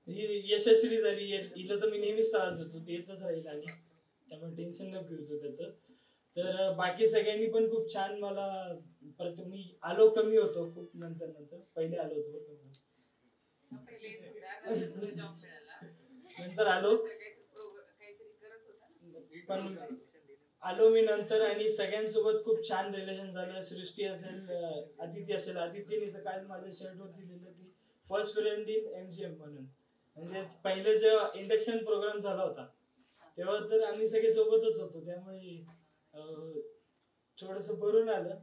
[SPEAKER 6] ही यशस्वी झाली. हिला तर मी नेहमीच त्रास देतो, ते येतच राहील आणि त्यामुळे टेन्शन नको घेऊ त्याचं. तर बाकी सगळ्यांनी पण खूप छान मला मी आलो कमी होतो खूप नंतर पहिले आलो होतो
[SPEAKER 4] पहिले येत होता, नंतर तुला जॉब मिळाला,
[SPEAKER 6] नंतर आलो
[SPEAKER 4] काहीतरी करत होता.
[SPEAKER 6] पण आलो मी नंतर आणि सगळ्यांसोबत खूप छान रिलेशन झालं. सृष्टी असेल, आदिती असेल. आदितीने काल माझ्या शर्टवरती लिहिलं की फर्स्ट फ्रेंड इन MGM म्हणून. म्हणजे पहिले जेव्हा इंडक्शन प्रोग्राम झाला होता तेव्हा तर आम्ही सगळे सोबतच होतो. त्यामुळे थोडस भरून आलं.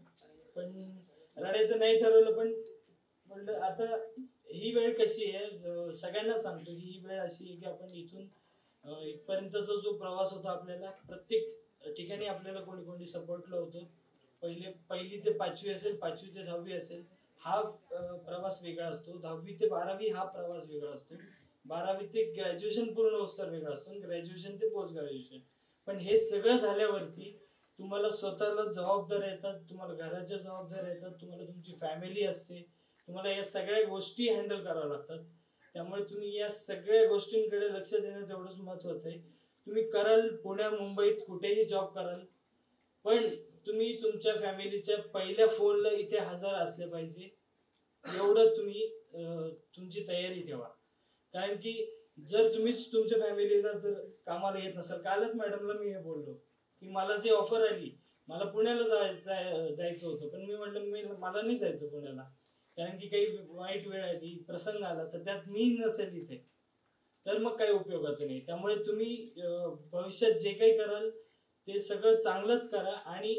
[SPEAKER 6] पण रडायचं नाही ठरवलं. पण म्हणलं आता ही वेळ कशी आहे, सगळ्यांना सांगतो की ही वेळ अशी आहे की आपण इथून इथपर्यंतचा जो प्रवास होता आपल्याला प्रत्येक ठिकाणी आपल्याला कोणी कोणी सपोर्टला होतं. पहिली ते 5वी असेल, 5वी ते 10वी असेल, हा प्रवास वेगळा असतो. 10वी ते 12वी हा प्रवास वेगळा असतो. 12वी ते ग्रॅज्युएशन पूर्ण होतं वेगळं असतं. ग्रॅज्युएशन ते पोस्ट ग्रॅज्युएशन. पण हे सगळं झाल्यावरती तुम्हाला स्वतःला जबाबदाऱ्या येतात, तुम्हाला घराच्या जबाबदाऱ्या येतात, तुम्हाला तुमची फॅमिली असते, तुम्हाला या सगळ्या गोष्टी हँडल कराव्या लागतात. त्यामुळे तुम्ही या सगळ्या गोष्टींकडे लक्ष देणं तेवढंच महत्वाचं आहे. तुम्ही कराल पुण्या मुंबईत कुठेही जॉब कराल, पण तुम्ही तुमच्या फॅमिलीच्या पहिल्या फोनला इथे हजर असले पाहिजे, एवढं तुम्ही तुमची तयारी ठेवा. कारण की जर तुम्हीच तुमच्या फॅमिलीला जर कामाला येत नसाल, कालच मॅडमला मी हे बोललो की मला जी ऑफर आली, मला पुण्याला जायचं होतं, पण मी म्हटलं मला नाही जायचं पुण्याला, कारण की काही वाईट वेळ आली, प्रसंग आला, तर त्यात मी नसेल इथे, तर मग काही उपयोगाचं नाही. त्यामुळे तुम्ही भविष्यात जे काही कराल ते सगळं चांगलंच करा आणि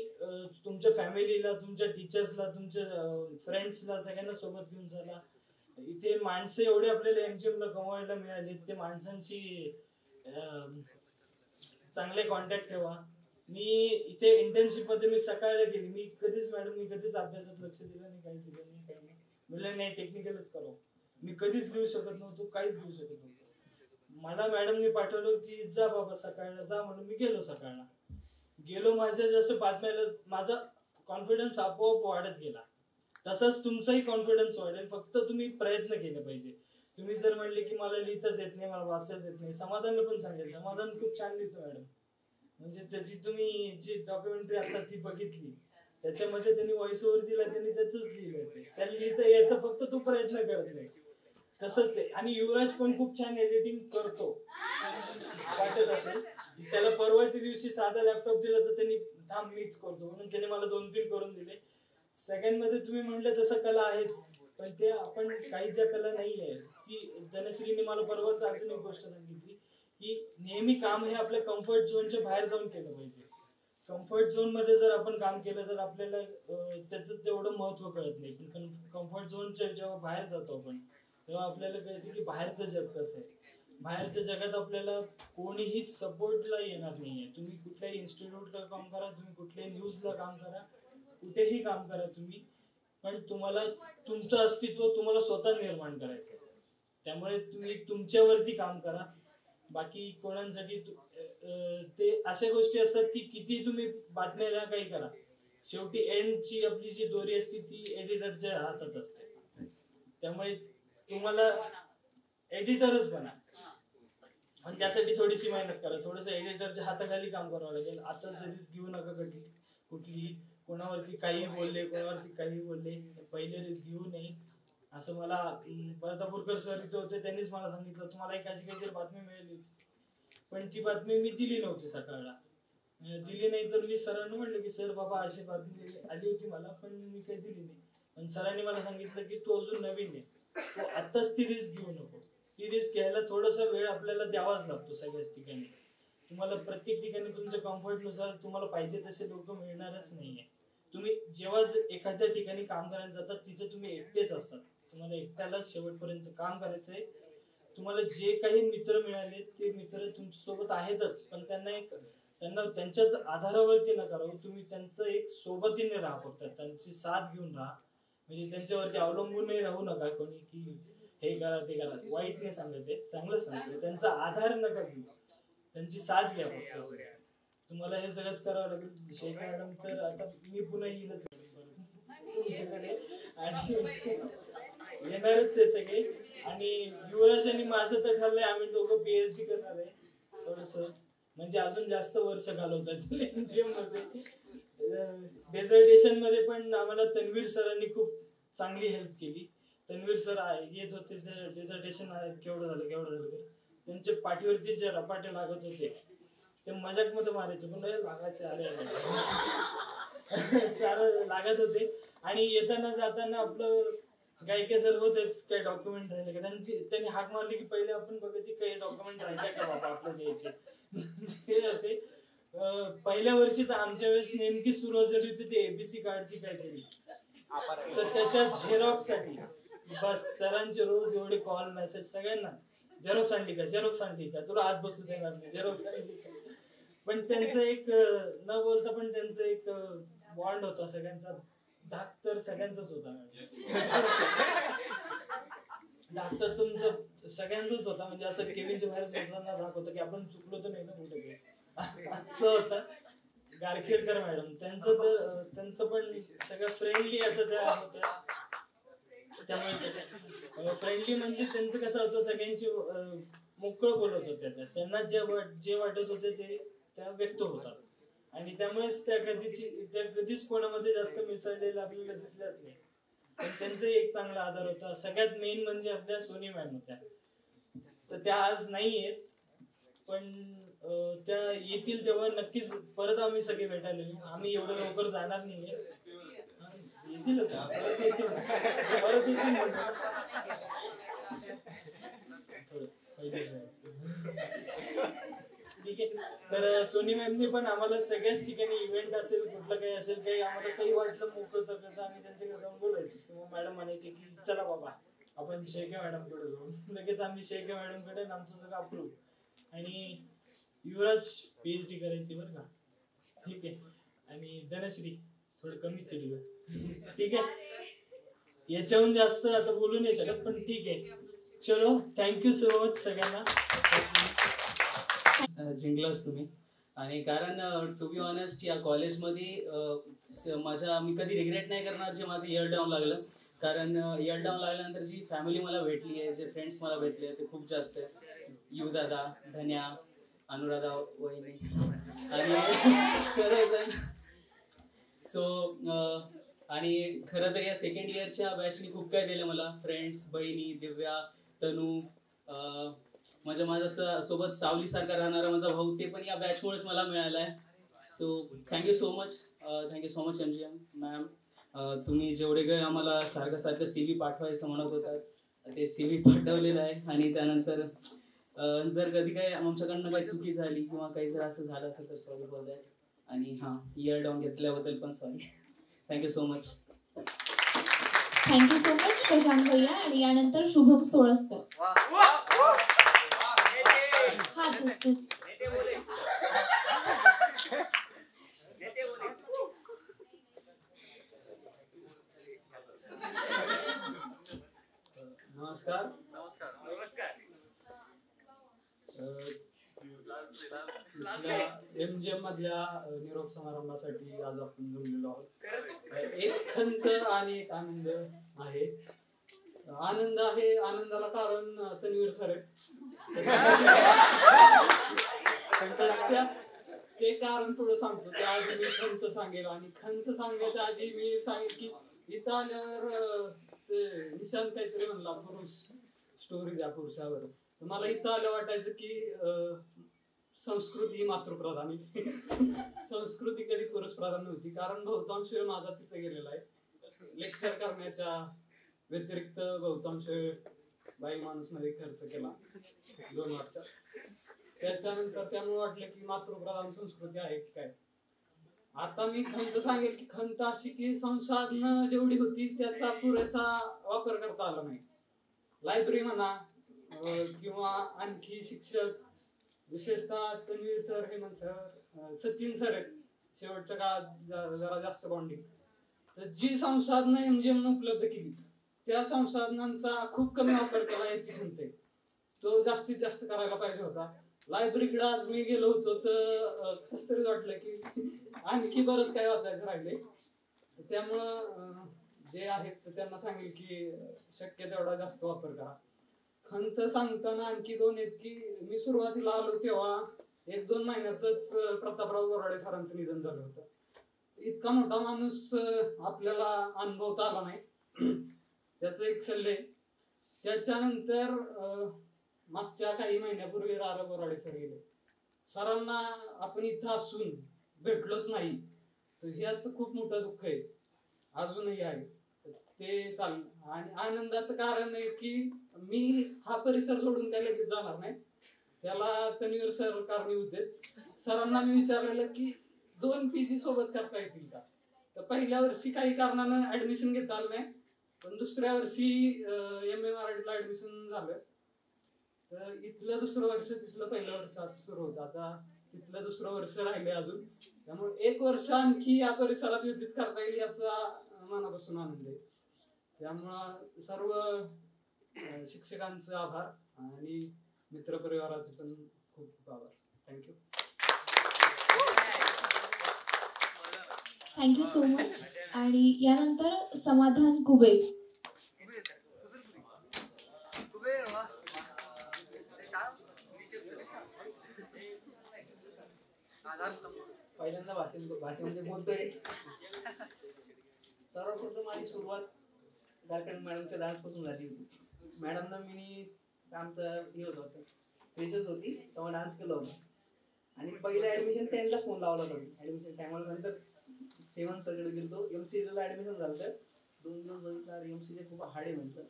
[SPEAKER 6] तुमच्या फॅमिलीला, तुमच्या टीचर्सला, तुमच्या फ्रेंड्सला सगळ्यांना सोबत घेऊन चला. इथे माणसं एवढे आपल्याला MGMला कमवायला मिळाले, ते माणसांशी चांगले कॉन्टॅक्ट ठेवा. मी इथे इंटर्नशिप मध्ये मी सकाळला गेली, मी कधीच अभ्यासात लक्ष दिलं नाही, काही नाही. म्हणलं नाही टेक्निकलच करावं. मी कधीच लिहू शकत नव्हतो, काहीच लिहू शकत नव्हतो. मला मॅडमने पाठवलं की जा बाबा सकाळला जा, म्हणून मी गेलो. सकाळला गेलो, माझ्या जसं बातम्याला माझा कॉन्फिडन्स आपोआप वाढत गेला. तसंच तुमचाही कॉन्फिडन्स वाढेल, फक्त तुम्ही प्रयत्न केले पाहिजे. तुम्ही जर म्हणले की मला लिहिताच येत नाही, मला वाचताच येत नाही, समाधानला पण सांगेल समाधान खूप छान लिहितो मॅडम. म्हणजे त्याची तुम्ही जी डॉक्युमेंटरी आता ती बघितली त्याच्यामध्ये त्यांनी व्हॉइस ओव्हर दिला, त्यांनी त्याच लिहिलंय. त्याला लिहिता येतं, फक्त तो प्रयत्न करत नाही. तसंच आहे. आणि युवराज पण खूप छान एडिटिंग करतो, वाटत असेल. त्याला परवाच्या दिवशी साधा लॅपटॉप दिला तर त्यांनी थांब मीच करतो म्हणून त्याने मला 2-3 करून दिले. सगळ्यांमध्ये तुम्ही म्हणलं तसं कला आहेच, पण ते आपण काही ज्या कला नाही आहे ती धनश्रीने मला परवाच अजून एक गोष्ट सांगितली की नेहमी काम हे आपल्या कम्फर्ट झोनच्या बाहेर जाऊन केलं पाहिजे. कम्फर्ट झोन मध्ये जर आपण काम केलं तर आपल्याला त्याचं तेवढं महत्व कळत नाही. पण कम्फर्ट झोनच्या जेव्हा बाहेर जातो आपण तेव्हा आपल्याला कळते की बाहेरचं जग कसं आहे. बाहेरच्या जगात आपल्याला कोणीही सपोर्टला येणार नाहीये. तुम्ही कुठल्याही इन्स्टिट्यूटला काम करा, तुम्ही कुठल्याही न्यूजला काम करा, कुठेही काम करा तुम्ही, पण तुम्हाला तुमचं अस्तित्व तुम्हाला स्वतः निर्माण करायचं. त्यामुळे तुम्ही तुमच्यावरती काम करा. बाकी कोणासाठी ते अशा गोष्टी असतात की किती तुम्ही बातम्याला काही करा, शेवटी एंडची आपली जी दोरी असते ती एडिटरच्या हातात असते. त्यामुळे तुम्हाला एडिटरच बना, आणि त्यासाठी थोडीशी मेहनत करा, थोडंसं एडिटरच्या हाताखाली काम करावं लागेल. आताच रिस्क घेऊ नका कुठली. कोणावरती काही बोलले पहिले रिस्क घेऊ नये असं मला परतापूरकर सर इथे होते, त्यांनीच मला सांगितलं तुम्हाला एक अशी काहीतरी बातमी मिळाली होती, पण ती बातमी मी दिली नव्हती सकाळला. दिली नाही तर मी सरांना म्हणलं की सर बाबा अशी बातमी आली होती मला, पण मी काही दिली नाही. पण सरांनी मला सांगितलं की तू अजून नवीन आहे, तू आत्ताच ती रिस्क घेऊ नको. ती रिस्क घ्यायला थोडासा वेळ आपल्याला द्यावाच लागतो सगळ्याच ठिकाणी. तुम्हाला प्रत्येक ठिकाणी तुमच्या कम्फर्टनुसार तुम्हाला पाहिजे तसे लोक मिळणारच नाहीये. तुम्ही जेव्हा एखाद्या ठिकाणी काम करायला जातात तिथे तुम्ही एकटेच असतात, तुम्हाला एकट्यालाच शेवटपर्यंत काम करायचंय. तुम्हाला जे काही मित्र मिळाले ते मित्र तुमच्या सोबत आहेतच, पण त्यांना त्यांच्याच आधारावरती नका राहू, तुम्ही त्यांचं एक सोबतीने राहा, फक्त त्यांची साथ घेऊन राहा. म्हणजे त्यांच्यावरती अवलंबूनही राहू नका कोणी की हे करा ते करा. वाईट नाही सांगते, चांगलंच सांगते. त्यांचा आधार नका घेऊ, त्यांची साथ घ्या फक्त. तुम्हाला हे सगळंच करावं लागेल. शेखर मॅडम तर आता मी पुन्हा येईलच तुमच्याकडे आणि येणारच आहे सगळे. आणि युवराज आणि माझं तर ठरलंय आम्ही दोघं PhD करणार आहे. थोडस म्हणजे अजून जास्त वर्ष घालवतात एनजीएम मध्ये. डेझर्टेशन मध्ये पण आम्हाला तन्वीर सरांनी खूप चांगली हेल्प केली. तन्वीर सर येत होते डेझर्टेशन केवढं झालं त्यांच्या पाठीवरती जे रपाटे लागत होते ते मजाक मध्ये मारायचे, पण लागायचे अरे सारं लागत होते. आणि येताना जाताना आपलं गायके सर होतेच, काही डॉक्युमेंट राहिले का त्यांनी हाक मारली की पहिले आपण बघायचे काही डॉक्युमेंट राहिले का बाबा आपलं द्यायचे. हे होते. पहिल्या वर्षी तर आमच्या वेळेस नेमकी सुरुवात झाली होती ते एबीसी कार्डची काहीतरी, तर त्याच्या झेरॉक्स साठी बस सरांचे रोज एवढे कॉल मेसेज सगळ्यांना झेरॉक्स आणली का तुला आत बसू देणार नाही, झेरॉक्स आणली का. पण त्यांचं एक न बोलता पण त्यांचं एक बॉन्ड होता सगळ्यांचा. धाक तर सगळ्यांचाच होता, धाक तर तुमचं सगळ्यांचाच होता. म्हणजे असं केविनच्या बाहेर सुद्धा धाक होतं की आपण चुकलो तर नाही ना कुठे काही, असं होतं. गारखेडकर मॅडम त्यांचं पण सगळं फ्रेंडली असं त्या होत्या. त्यामुळे फ्रेंडली म्हणजे त्यांचं कसं होतं सगळ्यांशी मोकळं बोलत होत्या. त्यांना जे वाटत होते ते त्या व्यक्त होतात. आणि त्यामुळेच त्या कधीच कोणामध्ये जास्त मिसळलेलं आपल्याला दिसल्याच नाही. पण त्यांचा एक चांगला आधार होता. सगळ्यात मेन म्हणजे आपल्या सोनी मॅम होत्या. तर त्या आज नाही आहेत, पण त्या येतील तेव्हा नक्कीच परत आम्ही सगळे भेटायला येऊ. आम्ही एवढं लवकर जाणार नाहीये, येतीलच परत येतील ठीक आहे. तर सोनी मॅमनी पण आम्हाला सगळ्याच ठिकाणी इव्हेंट असेल कुठलं काही असेल काही आम्हाला काही वाटलं मोकळं सगळं आम्ही त्यांच्याकडे जाऊन बोलायचे किंवा मॅडम म्हणायचे की चला बाबा आपण शेखे मॅडम कडे जाऊ. लगेच आम्ही शेखे मॅडम कडे आमचं सगळं अप्रूव्ह. आणि युवराज PhD करायची बरं का, ठीक आहे. आणि धनश्री थोडं कमी चिडलं, ठीक आहे. याच्याहून जास्त आता बोलू नाही शकत, पण ठीक आहे. चलो थँक्यू सो मच सगळ्यांना.
[SPEAKER 7] जिंकलाच तुम्ही. आणि कारण टू बी ऑनेस्ट या कॉलेजमध्ये मी कधी रिग्रेट नाही करणार जे माझं इयर डाऊन लागलं. कारण इयर डाऊन लागल्यानंतर जी फॅमिली मला भेटली आहे, जे फ्रेंड्स मला भेटले ते खूप जास्त आहे. युवदादा, धन्या, अनुराधा वहिनी आणि सर्वजण. सो आणि खरं तर या सेकंड इयरच्या बॅचनी खूप काय दिलं मला. फ्रेंड्स, बहिणी, दिव्या, तनू, माझ्या सोबत सावलीसारखा राहणारा माझा भाऊ, ते पण या बॅचमुळेच मला मिळाला आहे. So thank you so much MGM ma'am. तुम्ही जेवढे काही आम्हाला सारखं CV पाठवायचं म्हणत होतात ते CV पाठवलेलं आहे. आणि त्यानंतर जर कधी काही आमच्याकडनं काही चुकी झाली किंवा काही जर असं झालं असेल तर सॉरी फॉर दॅट. आणि इयर डाऊन घेतल्याबद्दल पण sorry. Thank you so much.
[SPEAKER 2] Thank you so much Shashank भैया. आणि यानंतर शुभम सोळसकर. हा तेच
[SPEAKER 8] नमस्कार. MGM मधल्या निरोप समारंभासाठी आज आपण जमलेलो आहोत. एक खंत आणि एक आनंद आहे. आनंदाला कारण तन्वीर सर आहे. ते कारण थोडं सांगतो. त्याआधी मी खंत सांगेल आणि खंत सांगायच्या आधी मी सांगेल की इथं आल्यावर ते निशांत काहीतरी म्हणला पुरुष स्टोरी द्या पुरुषावर. तर मला इथं आलं वाटायचं की संस्कृती ही मातृप्रधान आहे. संस्कृती कधी पुरुष प्रधान नव्हती. कारण बहुतांश वेळ माझा तिथे गेलेला आहे. लेक्चर करण्याच्या व्यतिरिक्त बहुतांश वेळ बाई माणूस मध्ये खर्च केला 2 वर्षात. त्याच्यानंतर त्यामुळे वाटलं की मातृप्रधान संस्कृती आहे की काय. आता मी खंत सांगेल की खंत अशी की संसाधनं जेवढी होती त्याचा पुरेसा वापर करता आला नाही. लायब्ररी म्हणा किंवा आणखी शिक्षक, विशेषतः Tanveer sir, Hemant sir, Sachin sir आहेत शेवटच्या काळात जरा जास्त बॉन्डिंग. तर जी संसाधनं एमजीएम उपलब्ध केली त्या संसाधनांचा खूप कमी वापर केला याची खंत आहे. तो जास्तीत जास्त करायला पाहिजे होता. लायब्ररीकडे आज मी गेलो होतो तर कसं तरी वाटलं की आणखी बरंच काय वाचायचं राहिले. त्यामुळं जे आहेत त्यांना सांगेल की शक्य तेवढा जास्त वापर करा. खंत सांगताना आणखी 2 आहेत की मी सुरुवातीला आलो तेव्हा 1-2 महिन्यातच प्रतापराव बोराडे सरांचं निधन झालं होतं. इतका मोठा माणूस आपल्याला अनुभवता आला नाही. त्याचं एक सल्ले. त्याच्यानंतर मागच्या काही महिन्यापूर्वी रारा बोराडे सर गेले. सरांना आपण इथं असून भेटलोच नाही तर ह्याच खूप मोठं दुःख आहे, अजूनही आहे. ते चाललं. आणि आनंदाचं कारण आहे की मी हा परिसर सोडून काय लगेच जाणार नाही. त्याला तन्वीर सर कारणीभूत आहेत. सरांना मी विचारलेलं की 2 PG सोबत करता येतील का. तर पहिल्या वर्षी काही कारणानं ऍडमिशन घेता आलं नाही. पण दुसऱ्या वर्षी MA मराठीला ऍडमिशन झालं. तर इथलं 2रं वर्ष तिथलं 1लं वर्ष असं सुरू होतं. आता तिथलं 2रं वर्ष राहिले अजून. त्यामुळे 1 वर्ष आणखी या परिसरात व्यतीत करता येईल याचा मनापासून आनंद आहे. त्यामुळं सर्व शिक्षकांचे आभार आणि मित्रपरिवाराचे पण खूप खूप आभार. थँक्यू.
[SPEAKER 2] Thank you so much. आणि यानंतर समाधान कुबेर.
[SPEAKER 9] पहिल्यांदा भाषेमध्ये बोलतोय. सर्वप्रथम माझी सुरुवात गारकंड मॅडमच्या डान्स पासून झाली होती. मॅडमना मी आमचं हे होतं फ्रेशर्स होती तेव्हा डान्स केला होता. आणि पहिलं ऍडमिशन त्यांनाच फोन लावला होता मी ऍडमिशन टायमाला. नंतर 7 सरकडे गेलो. MCला ऍडमिशन झालं तर 2 दिवस बघितलं MCचे खूप हार्ड आहे म्हणतं.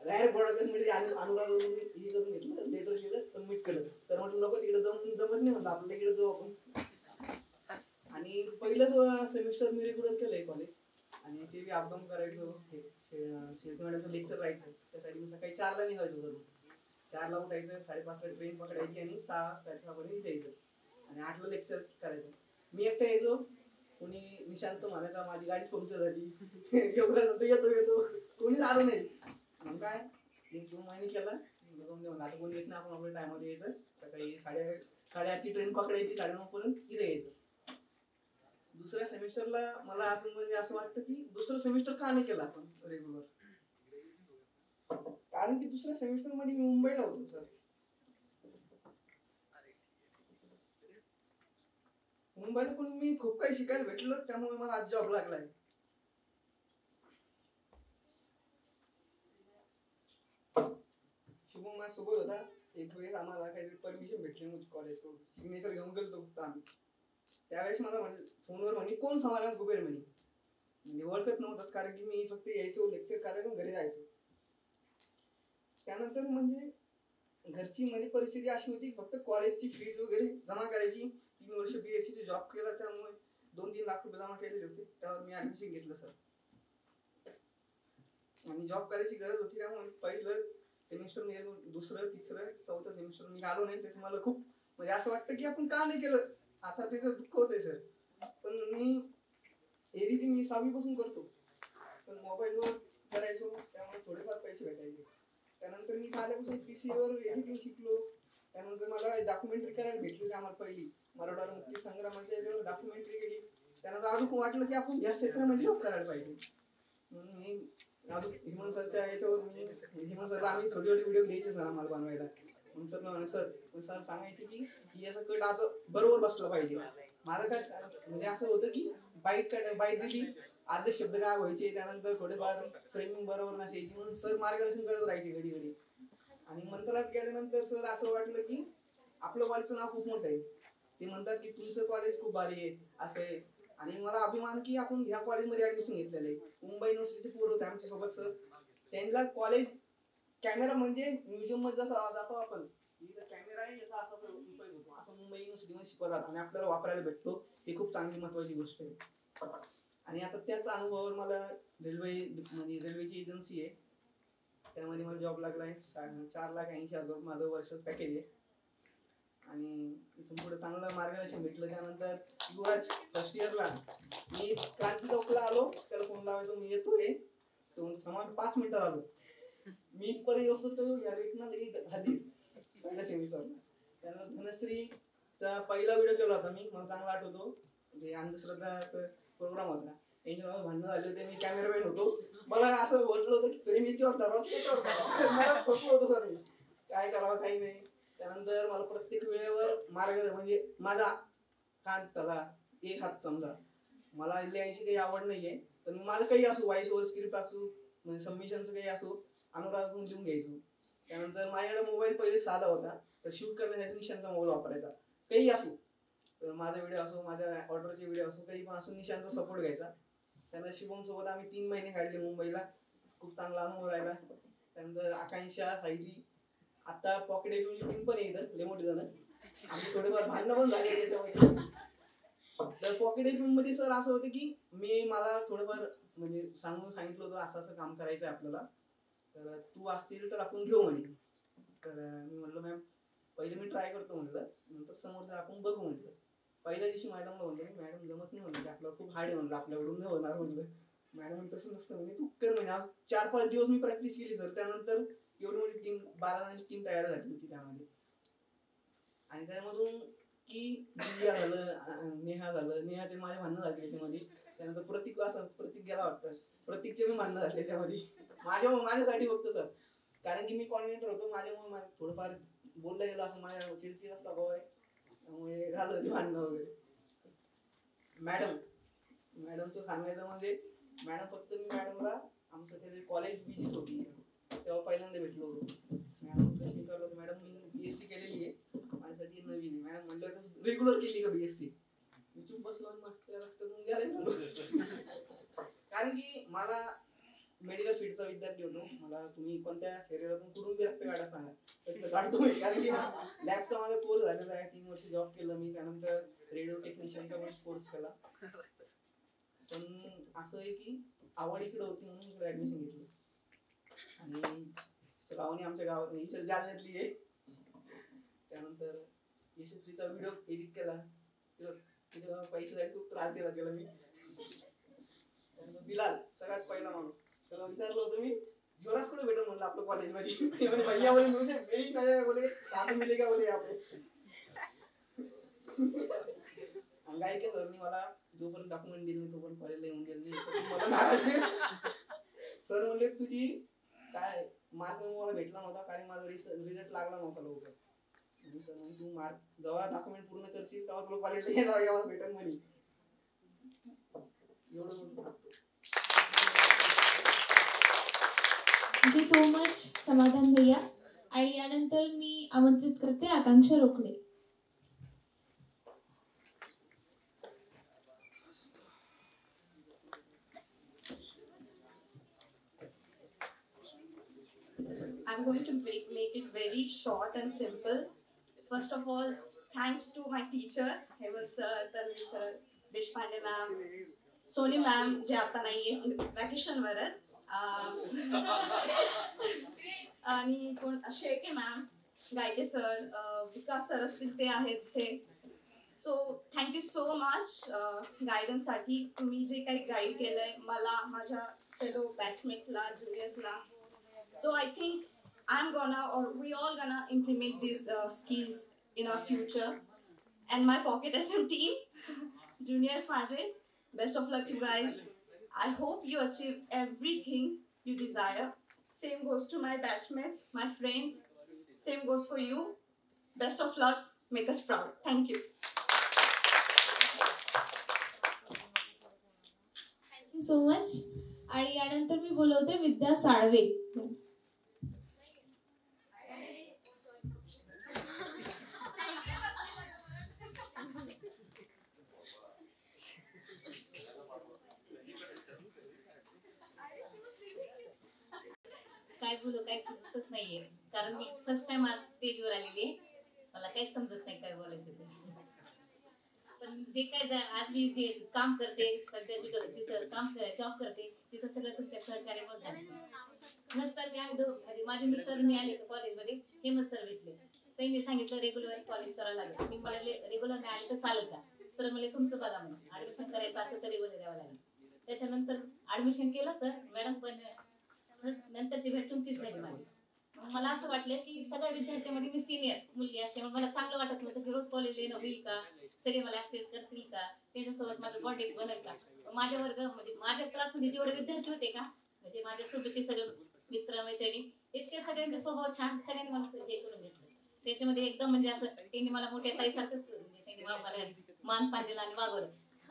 [SPEAKER 9] डायरेक्ट प्रोडक्ट मध्ये अनुराग हे करून घेतलं, लेटर केलं, सबमिट केलं. तर म्हटलं नको तिकडे जाऊन जमत नाही म्हणलं, आपल्या इकडे जाऊ आपण. आणि पहिलंच सेमिस्टर मी रेग्युलर केलंय कॉलेज. आणि ते बी अपडाऊन करायचो. शिल्पी मॅडमचं लेक्चर राहायचं त्यासाठी मी सकाळी 4ला निघायचो घरून. 4ला उठायचं, 5:30ला ट्रेन पकडायची आणि 6-6:30 पर्यंत इथे यायचं. आणि 8ला लेक्चर करायचं. मी एकटा यायचो. कोणी निशांत म्हणायचा माझी गाडीच पंक्चर झाली, येतो कोणीच आलो नाही. मग काय 1-2 महिने केला. आता कोणी येत नाही, आपण आपल्या टायमध्ये यायचं. सकाळी 8:30ची ट्रेन पकडायची, 9:30 पर्यंत इथे यायचं. दुसऱ्या सेमिस्टरला मला असं वाटतं की 2रं सेमिस्टर का नाही केलं आपण रेग्युलर. कारण की 2ऱ्या सेमिस्टर मध्ये मी मुंबईला होतो सर. मुंबईला पण मी खूप काही शिकायला भेटलं. त्यामुळे मला आज जॉब लागलाय. शुभम माझ्या सोबत होता. एक वेळेस आम्हाला काहीतरी परमिशन भेटली नव्हती कॉलेजकडून. सिग्नेचर घेऊन गेलो फक्त आम्ही. त्यावेळेस मला फोनवर म्हणे कोण समाधान कुबेर म्हणे. ओळखत नव्हतात कारण की मी फक्त यायचो, लेक्चर करायचो, घरी जायचो. त्यानंतर म्हणजे घरची म्हणजे परिस्थिती अशी होती फक्त कॉलेजची फीज वगैरे जमा करायची. 3 वर्ष BSc जॉब केला त्यामुळे 2-3 लाख रुपये जमा केलेले होते. त्यावर मी ऍडमिशन घेतलं सर. आणि जॉब करायची गरज होती त्यामुळे पहिलं सेमिस्टर मी 2रं, 3रं, 4थं सेमिस्टर मी आलो नाही. त्याचं मला खूप म्हणजे असं वाटतं की आपण का नाही केलं. आता त्याचं दुःख होतंय सर. पण मी एडिटिंग मी 6वी पासून करतो. पण मोबाईलवर करायचो त्यामुळे थोडेफार पैसे भेटायचे. त्यानंतर मी आल्यापासून PC वर एडिटिंग शिकलो. त्यानंतर मला डॉक्युमेंटरी करायला भेटली आम्हाला पहिली. मराठवाडा मुक्ती संग्रामाच्या याच्यावर डॉक्युमेंटरी केली. त्यानंतर अजून वाटलं की आपण या क्षेत्रामध्ये जॉब करायला पाहिजे. म्हणून मी अजून हेमंत सरच्या याच्यावर हेमंत सरला आम्ही थोडी व्हिडिओ घ्यायचे सर आम्हाला बनवायला. म्हणून सर म्हणे सर सांगायचे की याचा कट आता बरोबर बसला पाहिजे. माझं काय म्हणजे असं होतं की बाईट दिली, अर्धे शब्द काय व्हायचे, त्यानंतर थोडेफार फ्रेमिंग बरोबर नसायची, म्हणून सर मार्गदर्शन करत राहायचे घडी घडी. आणि मंत्रालयात गेल्यानंतर सर असं वाटलं की आपलं कॉलेजचं नाव खूप मोठं आहे. ते म्हणतात की तुमचं कॉलेज खूप भारी आहे असं आहे. आणि मला अभिमान की आपण ह्या कॉलेजमध्ये ऍडमिशन घेतलेलं आहे. मुंबई युनिव्हर्सिटीचे पोरं होते आमच्या सोबत सर. त्यांना कॉलेज कॅमेरा म्हणजे म्युझियम मध्ये जसा जातो आपण, इथं कॅमेरा आहे याचा असा उपयोग होतो, असं मुंबई युनिव्हर्सिटीमध्ये शिकवतात आणि आपल्याला वापरायला भेटतो. ही खूप चांगली महत्वाची गोष्ट आहे. आणि आता त्याच अनुभवावर मला रेल्वेची एजन्सी आहे, त्यामध्ये मला जॉब लागलाय. 4,80,000 माझं वर्षाचं पॅकेज आहे. आणि इथून पुढे चांगलं मार्गदर्शन भेटलं. त्यानंतर युवराज फर्स्ट इयरला मी क्रांती चौकला आलो, त्याला फोन लावायचो मी येतोय, तो समान 5 मिनिटात आलो. मी इथपर्यंत येतो हजीर पहिल्या सेमिस्टरला. त्यानंतर धनश्रीचा पहिला व्हिडिओ केला होता मी, मला चांगला आठवतो. म्हणजे अंधश्रद्धाचा प्रोग्राम होता, त्यांच्यावर भांडणं झाले होते, मी कॅमेरामॅन होतो. मला असं वाटलं होतं की प्रेम याच्यावर ठरवा त्याच्यावर ठरवा, मला फसलो होतो सर मी, काय करावं काही नाही. त्यानंतर मला प्रत्येक वेळेवर म्हणजे माझा कान त्याला एक हात समजा, मला लिहायची काही आवड नाहीये, तर माझं काही असो, व्हॉइस ओव्हर स्क्रिप्ट असो, म्हणजे सबमिशनचं काही असो, अनुराधातून लिहून घ्यायचो. त्यानंतर माझ्याकडे मोबाईल पहिले साधा होता, तर शूट करण्यासाठी निशांचा मोबाईल वापरायचा. काही असो, तर माझा व्हिडिओ असो, माझ्या ऑर्डरचे व्हिडिओ असो, काही पण असो, निशांचा सपोर्ट घ्यायचा. त्यानंतर शिवम सोबत आम्ही 3 महिने काढले मुंबईला, खूप चांगला अनुभव राहिला. त्यानंतर आकांक्षा, सायली, आता पॉकेट एफएमची टीम पण येतं, लय मोठी जण, आम्ही थोडेफार भांडणं पण झाले त्याच्यामध्ये. तर पॉकेट एफएम मध्ये सर असं होतं की मला थोडंफार म्हणजे सांगितलं होतं असं असं काम करायचं आहे आपल्याला, तर तू असतील तर आपण घेऊ म्हणे. तर मी म्हणलं मॅम पहिले मी ट्राय करतो म्हटलं, नंतर समोरचं आपण बघू म्हटलं. पहिल्या दिवशी मॅडमला म्हणलं मॅडम जमत नाही म्हणलं, आपल्याला खूप हार्ड आहे म्हणलं, आपल्याकडून नाही होणार म्हणलं. मॅडम तसं नसतं म्हणजे तू कर म्हणे. आज 4-5 दिवस मी प्रॅक्टिस केली सर. त्यानंतर एवढी मोठी टीम 12 जणांची टीम तयार झाली होती त्यामध्ये. आणि त्यामधून की दिव्या झालं, नेहा झालं, नेहाचे माझे भांडणं झाले त्याच्यामध्ये. त्यानंतर प्रतीक गेला वाटतं, प्रतीकचे मी भांडणं झाले त्याच्यामध्ये माझ्यासाठी फक्त सर, कारण की मी कॉर्डिनेटर होतो, माझ्यामुळे थोडंफार बोलला गेलो, असं माझ्या चिडचिड स्वभाव आहे, त्यामुळे झालं ते भांडणं वगैरे. मॅडमचं सांगायचं म्हणजे मॅडम फक्त मी मॅडमला आमचं कधी कॉलेज विजिट होती तेव्हा पहिल्यांदा भेटलो होतो. मॅडम कशी विचारलं, मॅडम मी BSc केलेली आहे, माझ्यासाठी नवीन आहे. मॅडम म्हणलं रेग्युलर केली का BSc? मी चूप बसलो आणि मागच्या रस्त्यातून गेला. कारण की मला मेडिकल फील्डचा विद्यार्थी होतो, मला तुम्ही कोणत्या शरीरातून कुठून बी रक्त काढा सांगा, रक्त काढतो मी. कारण की लॅबचा माझा कोर्स झालेला आहे, 3 वर्ष जॉब केलं मी. त्यानंतर रेडिओ टेक्निशियनचा कोर्स केला. पण असं आहे की आवड इकडे होती म्हणून इकडे ऍडमिशन घेतलं. आणि श्रावणी आमच्या गावात इथे जालन्यातली आहे. त्यानंतर यशस्वीचा व्हिडिओ एडिट केला, तिच्या पैशासाठी खूप त्रास दिला त्याला मी. त्यानंतर बिलाल सगळ्यात पहिला माणूस, त्याला विचारलं होतं मी जोरास कुठे भेटल म्हणलं आपलं कॉलेजमध्ये. ते म्हणे भैया बोले मुझे यही नहीं बोले आपको मिलेगा बोले यहाँ पे. गायके सरनी मला जोपर्यंत डॉक्युमेंट दिले नाही तोपर्यंत कॉलेजला येऊन गेले नाही. मला नाराज सर म्हणले तुझी काय मार्क मला भेटला नव्हता कारण माझा रिझल्ट लागला नव्हता लवकर. सर म्हणजे तू मार्क जेव्हा डॉक्युमेंट पूर्ण करशील तेव्हा तुला कॉलेजला यायला भेटेल म्हणे. एवढं.
[SPEAKER 2] थँक्यू सो मच समाधान भैया. आणि यानंतर मी आमंत्रित करते आकांक्षा Rokade.
[SPEAKER 10] I'm going to make it very short and simple. First of all, thanks to my teachers, Hemant sir, Tanvi sir, Deshpande ma'am, Soni ma'am, जे आता नाहीये वॅकेशन वर आहेत, आणि कोण शेके मॅम, गायके सर, विकास सर असतील ते आहेत ते. So thank you so much guidance साठी. तुम्ही जे काही गाईड केलंय मला, माझ्या fellow बॅचमेट्सला, ज्युनियर्सला. So I think we all gonna implement these skills in our future. And my Pocket FM team, juniors माझे, best of luck you guys. I hope you achieve everything you desire. Same goes to my batchmates, my friends. Same goes for you. Best of luck. Make us proud. Thank you.
[SPEAKER 2] So much. आणि यानंतर मी बोलवते विद्या साळवे.
[SPEAKER 11] काय बोलू काय सुचतच नाहीये, कारण मी फर्स्ट टाइम आज स्टेजवर आलेली आहे. मला काहीच समजत नाही काय बोलायचं ते. पण जे काय आज मी जे काम करते, सध्या जिथं काम जॉब करते तिथं सगळं तुमच्या सहकार्यामुळे झालं. फर्स्ट टाइम मी म्हणजे माझे मिस्टर मी आले कॉलेजमध्ये, हेमंत सर भेटले. त्यांनी सांगितलं रेग्युलर कॉलेज करायला लागेल. मी म्हणाले रेग्युलर नाही आले तर चालेल का? सर मला तुमचं बघा म्हणून ऍडमिशन करायचं असेल तर रेग्युलर द्यावं लागेल. त्याच्यानंतर ऍडमिशन केलं सर. मॅडम पण नंतरची भेट तुमचीच झाली माझी. मला असं वाटलं की सगळ्या विद्यार्थ्यांमध्ये मी सिनियर मुलगी असल्यामुळे मला चांगलं वाटत नव्हतं की रोज कॉलेजला येणं होईल का, सगळे मला ऍक्सेप्ट करतील का, त्यांच्यासोबत माझं कॉन्टॅक्ट बनेल का. माझ्या वर्ग म्हणजे माझ्या क्लासमध्ये जेवढे विद्यार्थी होते का, म्हणजे माझ्यासोबतचे सगळे मित्र मैत्रिणी इतके सगळ्यांचे स्वभाव छान, सगळ्यांनी मला हे करून घेतलं. त्याच्यामध्ये एकदम म्हणजे असं त्यांनी मला मोठ्या ताईसारखंच म्हणजे त्यांनी मला मान पान दिला आणि वागवलं.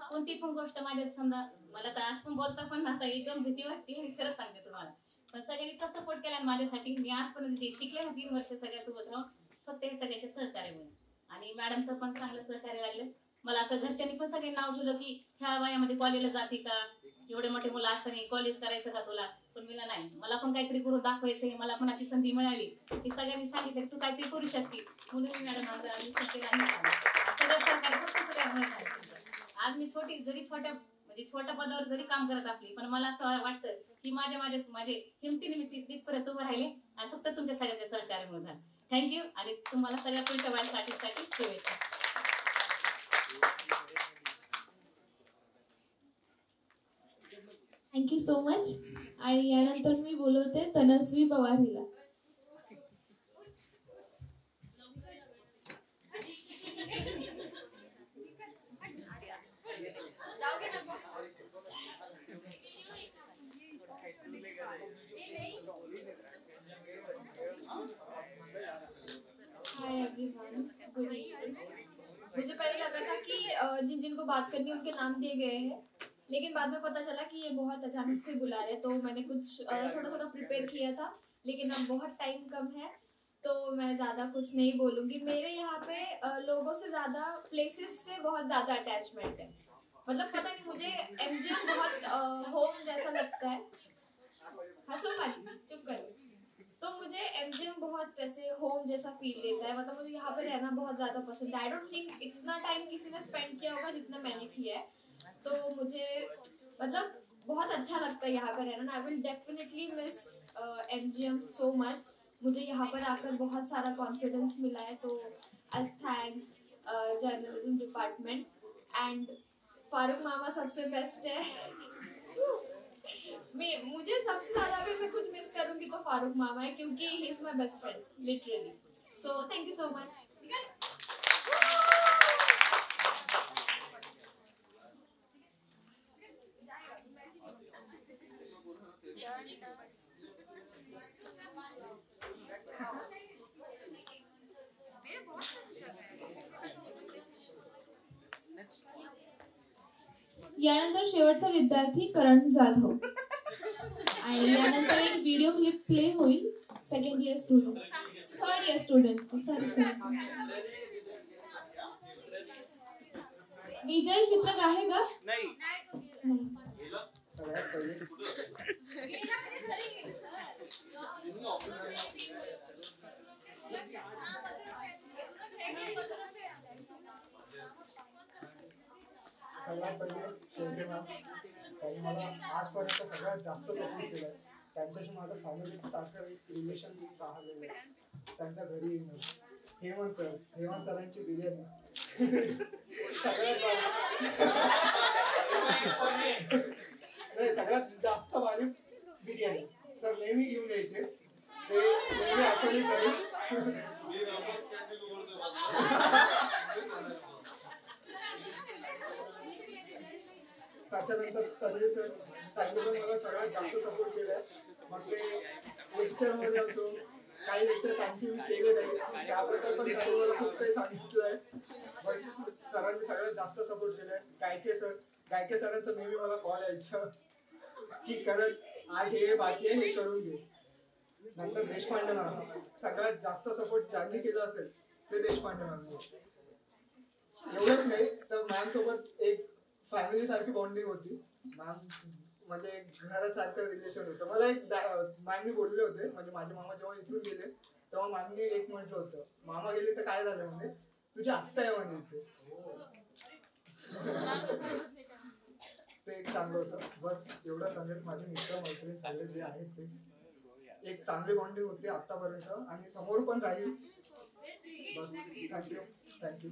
[SPEAKER 11] कोणती पण गोष्ट माझ्यात समजा मला तर आज पण बोलता पण आता एकदम भीती वाटते, मी खरंच सांगते तुम्हाला. पण सगळ्यांनी इतका सपोर्ट केला माझ्यासाठी. मी आजपर्यंत जे शिकले ना 3 वर्ष सगळ्यासोबत राहून, फक्त हे सगळ्याचे सहकार्यामुळे. आणि मॅडमचं पण चांगलं सहकार्य लागलं मला. असं घरच्यांनी पण सगळे नाव ठेवलं की ह्या वयामध्ये कॉलेजला जाते का, एवढे मोठे मुलं असताना कॉलेज करायचं का तुला. पण मला नाही, मला पण काहीतरी करून दाखवायचंय. मला पण अशी संधी मिळाली की सगळ्यांनी सांगितलं की तू काहीतरी करू शकते, म्हणून मी मॅडम माझं ऍडमिशन केलं आणि सगळं सहकार्य फक्त सगळ्यांमुळे. आज मी छोट्या पदावर जरी काम करत असली, पण मला असं वाटतं की माझे हिमतीने मी तिथपर्यंत उभं राहिले आणि फक्त तुमच्या सगळ्यांच्या सहकार्यामुळे झालं. थँक्यू. आणि तुम्हाला सगळ्या पुढच्या वाढीसाठी शुभेच्छा.
[SPEAKER 2] Thank you so much. आणि यानंतर मी बोलवते तनस्वी पवार हिला.
[SPEAKER 5] Hi everyone, good evening. मुझे पहले लगा था कि जिन जिनको बात करनी उनके नाम दिए गए हैं, लेकिन बाद में पता चला कि ये बहुत अचानक से बुला रहे, तो मैंने कुछ थोड़ा प्रिपेयर किया था, लेकिन अब बहुत टाइम कम है तो मैं ज़्यादा कुछ नहीं बोलूँगी. मेरे यहाँ पे लोगों से ज़्यादा प्लेसेस से बहुत ज़्यादा अटैचमेंट है. मतलब पता नहीं, मुझे एमजीएम बहुत होम जैसा लगता है. हंसो मत, चुप करो. तो मुझे एमजीएम बहुत ऐसे होम जैसा फील देता है. मतलब मुझे यहाँ पे रहना बहुत ज़्यादा पसंद है. आई डोंट थिंक इतना टाइम किसी ने स्पेंड किया होगा जितना मैंने किया है. तो मुझे मतलब बहुत अच्छा लगता है यहाँ पे रहना. I will definitely miss MGM so much. मुझे यहाँ पर आकर बहुत सारा कॉन्फिडेंस मिला है, तो आई thank journalism department end Farooq मामा सबसे बेस्ट है. मुझे सबसे ज्यादा अगर मैं कुछ मिस करूंगी तो फारूक मामा है, क्योंकि he is my best friend literally. So thank you so much.
[SPEAKER 2] यानंतर शेवटचा विद्यार्थी करण जाधव. आणि यानंतर एक व्हिडिओ क्लिप प्ले होईल. 2nd year student, 3rd year student, sorry. Vijay Chitrak आहे का? नाही.
[SPEAKER 12] सगळ्यात पहिले शेवटी त्यांनी मला आजपर्यंत सगळ्यात जास्त सपोर्ट केलाय. त्यांच्याशी माझं फॅमिली सारखं रिलेशन राहिलेलं आहे. त्यांच्या घरी येणं, हेमंत सरांची बिर्याणी सगळ्यात जास्त भारी बिर्याणी सर नेहमी घेऊन यायचे. ते नेहमी आठवणी करून त्याच्यानंतर तन्वी सर त्यांनी पण मला सगळ्यात जास्त सपोर्ट केलाय. मग ते लेक्चरमध्ये असो, काही लेक्चर त्यांची मी केले नाही त्याबद्दल पण त्यांनी मला खूप काही सांगितलंय. पण सरांनी सगळ्यात जास्त सपोर्ट केलाय. गायके सरांचं नेहमी मला कॉल यायचं की करत आज हे बाकी आहे हे करून घे. नंतर देशपांडे मॅम सगळ्यात जास्त सपोर्ट ज्यांनी केला असेल ते देशपांडे मॅम. एवढंच नाही तर मॅम सोबत एक फॅमिली सारखी बॉन्डिंग होती. मॅम म्हणजे घरासारखं रिलेशन होतं. मला एक मॅमनी बोलले होते, म्हणजे माझे मामा जेव्हा इथून गेले तेव्हा मॅमनी एक म्हटलं होतं, मामा गेले तर काय झालं म्हणजे तुझी आत्ता आहे म्हणजे इथे. ते एक चांगलं होतं. बस एवढं सांगेल. माझे मित्र मैत्रीण सगळे जे आहेत ते एक चांगली बॉन्डिंग होती आतापर्यंत आणि समोर पण राहील. बस थँक्यू थँक्यू.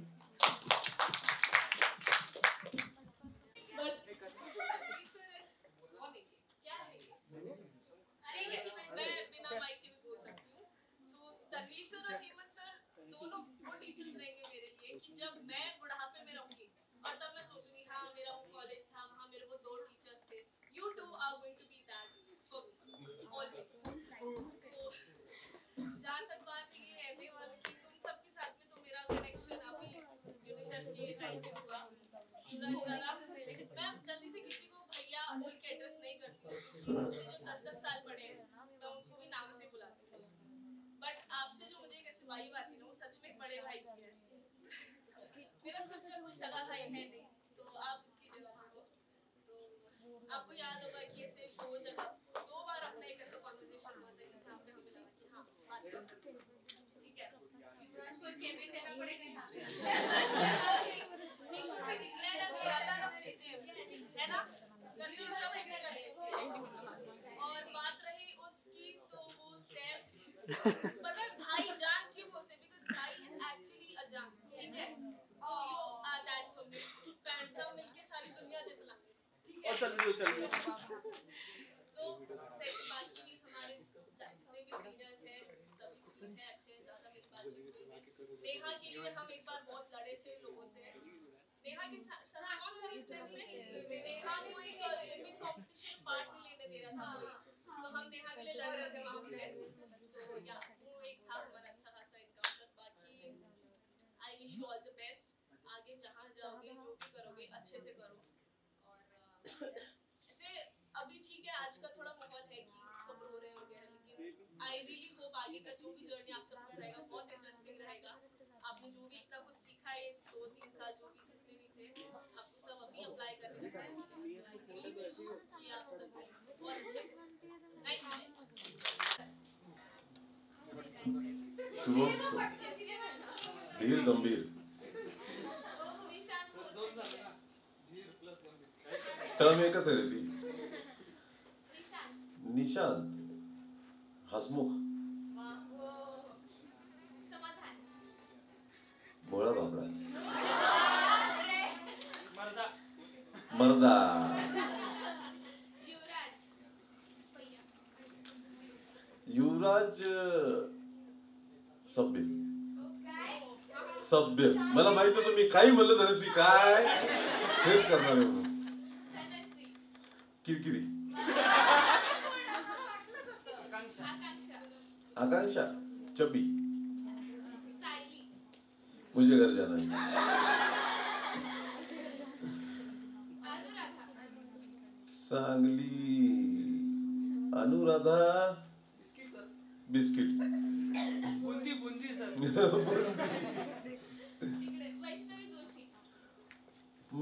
[SPEAKER 13] तनवीर सर और हेमंत सर दोनों वो टीचर्स रहेंगे मेरे लिए कि जब मैं बुढ़ापे में रहूंगी और तब मैं सोचूंगी हाँ मेरा वो कॉलेज था, वहाँ मेरे वो 2 टीचर्स थे. You two are going to be that for me always. तो जहाँ तक बात है ये एमए वाली की, तुम सबके साथ में तो मेरा कनेक्शन अभी यूनिसेफ के टाइम पे हुआ. युवराज दादा, मैं जल्दी से किसी को भैया बोल के एड्रेस नहीं करती हूँ क्योंकि मुझसे जो 10-10 साल बड़े हैं मैं उनको भी नाम से बुलाती हूँ. बट आपसे जो मुझे एक ऐसी वाइब आती है ना, वो सच में एक बड़े भाई की है. मेरा खुद का कोई सगा भाई है नहीं, तो आप इसकी जगह पे हो. तो आपको याद होगा कि ऐसे 2 जगह 2 बार अपना एक ऐसा कॉन्वर्सेशन हुआ था कि जहाँ पे हमें लगा कि हाँ बात कर सकते हैं. ठीक है, युवराज को केबिन देना पड़ेगा. We should be declared as brother of CJMC, है ना? कभी सब एग्री करेंगे. और बात रही उसकी, तो वो सैफ पता है भाईजान क्यों बोलते हैं? बिकॉज भाई इज एक्चुअली अ जान. ठीक है, तो you are that for me. पैंटम मिलके सारी दुनिया जितना. ठीक है, चलिए सो बाकी हमारे जितने भी सीनियर्स हैं सभी स्वीट हैं, अच्छे हैं, ज्यादा मेरी बातचीत हुई नहीं. नेहा के लिए हम एक बार बहुत लड़े थे लोगों से. नेहा के साथ नेहा को एक स्विमिंग कंपटीशन में पार्ट नहीं लेने दे रहा था कोई, तो हम नेहा के लिए लड़ रहे थे वहां पे. सो या वो एक था हमारा अच्छा खासा एनकाउंटर. बाकी I wish you all the best. आगे जहां जाओगे जो भी करोगे अच्छे से करो. और ऐसे अभी ठीक है आज का थोड़ा माहौल है कि सब रो रहे हैं वगैरह, लेकिन आई रियली होप आगे का जो भी जर्नी आप सबका रहेगा बहुत इंटरेस्टिंग रहेगा. आपने जो भी इतना कुछ सीखा है 2-3 साल जो भी जितने भी थे आपको सब अभी अप्लाई करने का टाइम मिलेगा. आई रियली विश कि आप सब बहुत अच्छे. Thank you.
[SPEAKER 14] शुभम धीर गंभीर टर्म एकच आहे रे ती. निशांत हसमुख भोळा बाबडा मर्दा युवराज सभ्य सभ्य. मला माहित होतं मी काही म्हणलं धनश्री काय हेच करणार आहे म्हणून. किरकिरी आकांक्षा चबी मुझे घर जाना है. Sangli Anuradha biscuit
[SPEAKER 8] boondi boondi sir.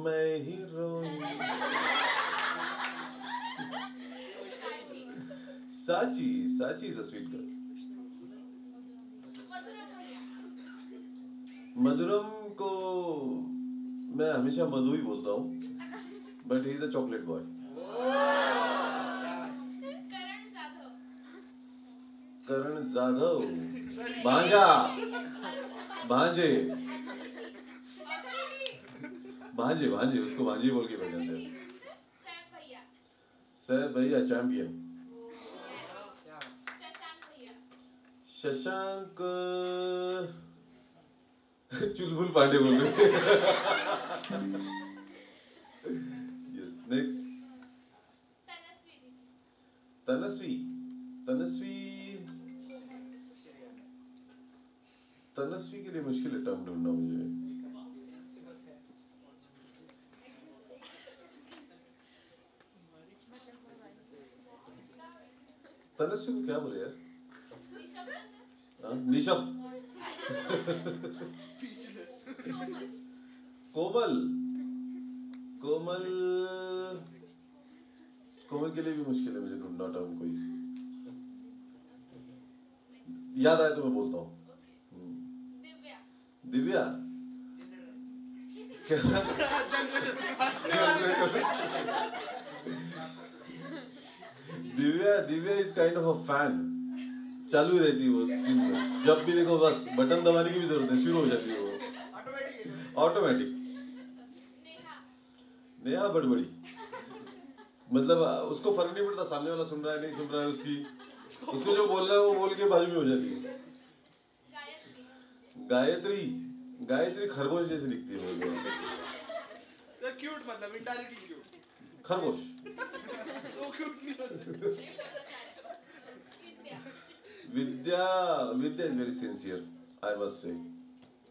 [SPEAKER 14] मैं हीरोइन साची साची इज अ स्वीट गर्ल. मधुरम को मैं हमेशा मधु ही बोलता हूँ, but he is a chocolate boy. Karan Jadhav भांजा भांजे भांजे भांजे उसको भांजे बोल के पहचानते हैं. सैफ भैया चैंपियन. शशांक चुलबुल पांडे बोल रहे. यस नेक्स्ट तनस्वी तनस्वी तनस्वी के लिए मुश्किल है टर्म ढूंढना मुझे. तनस्वी को क्या बोले यार? निशब। कोमल। कोमल कोमल के लिए भी मुश्किल है मुझे ढूंढना टर्म कोई। याद आया तो मैं बोलता हूँ। Divya. Divya is kind of a fan. चालू ही रहती है वो दिन भर, जब भी देखो बस बटन दबाने की भी जरूरत है, शुरू हो जाती है वो ऑटोमेटिक। नेहा बड़बड़ी, मतलब उसको फर्क नहीं पड़ता सामने वाला सुन रहा है नहीं सुन रहा है, उसको जो बोलना है वो बोल के बाजू में हो जाती है। गायत्री खरगोश जैसी दिखती है मुझे।
[SPEAKER 12] क्यूट मतलब इनडायरेक्टली क्यूट।
[SPEAKER 14] खरगोश।
[SPEAKER 12] वो क्यूट नहीं होता।
[SPEAKER 14] Vidya is very sincere, I must say,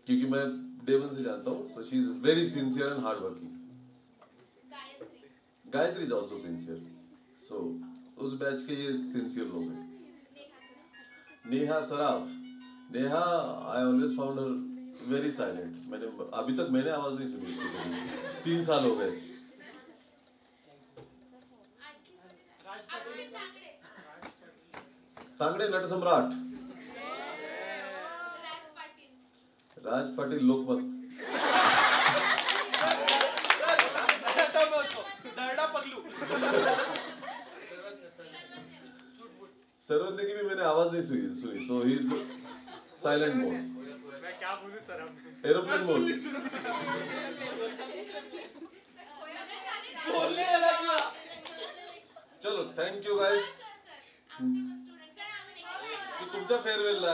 [SPEAKER 14] क्योंकि मैं डे वन से जानता हूँ, so she is very sincere and hard working. Gayatri is also sincere, so उस बैच के ये सिंसियर लोग हैं। Neha Saraf. Neha I always found her very silent. अभी तक मैंने आवाज नहीं सुनी उसकी कभी। 3 साल हो गए। तांगड़े नट सम्राट। राज पाटील लोकमत। सरवंदे की भी मैंने आवाज नहीं सुनी, सो ही इज साइलेंट मोड।
[SPEAKER 12] मैं क्या बोलूं सर, हम
[SPEAKER 14] एरोप्लेन मोड।
[SPEAKER 12] बोलने लगा।
[SPEAKER 14] चलो थँक यू गाइस। तुमच्या फेअरवेलला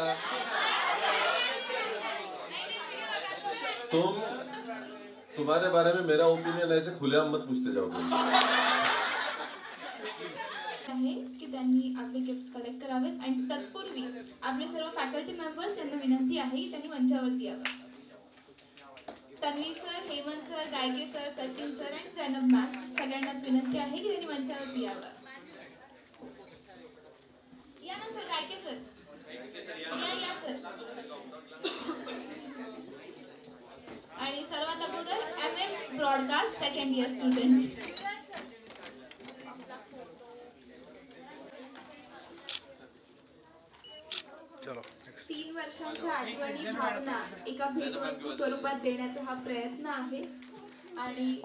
[SPEAKER 14] तुम्हारे बारे में मेरा ओपिनियन ऐसे खुलेआम मत पूछते जाओ।
[SPEAKER 2] आहे की त्यांनी आपले गिफ्ट्स कलेक्ट करावेत आणि तत्पूर्वी आपले सर्व फॅकल्टी मेंबर्स यांना विनंती आहे की त्यांनी मंचावरती यावं। तन्वीर सर, हेमंत सर, गायके सर, सचिन सर आणि जैनब मॅम सगळ्यांनाच विनंती आहे की त्यांनी मंचावरती यावं। या ना सर, गायके सर, या सर। आणि सर्वात अगोदर MM broadcast second year students.
[SPEAKER 12] चलो
[SPEAKER 2] 3 वर्षांच्या आठवणी भावना एका भेटवस्तू स्वरूपात देण्याचा हा प्रयत्न आहे आणि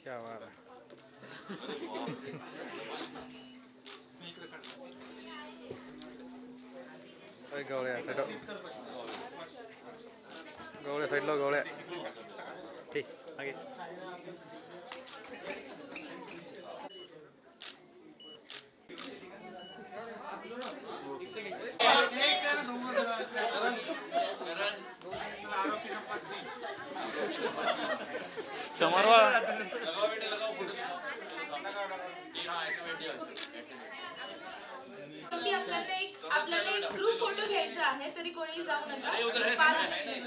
[SPEAKER 12] क्या बात है। गवळ्या साईडला गवळ्या ठीक आगे। समरवा
[SPEAKER 2] आपल्याला एक ग्रुप फोटो घ्यायचा आहे, तरी कोणी जाऊ नका। 5 मिनिट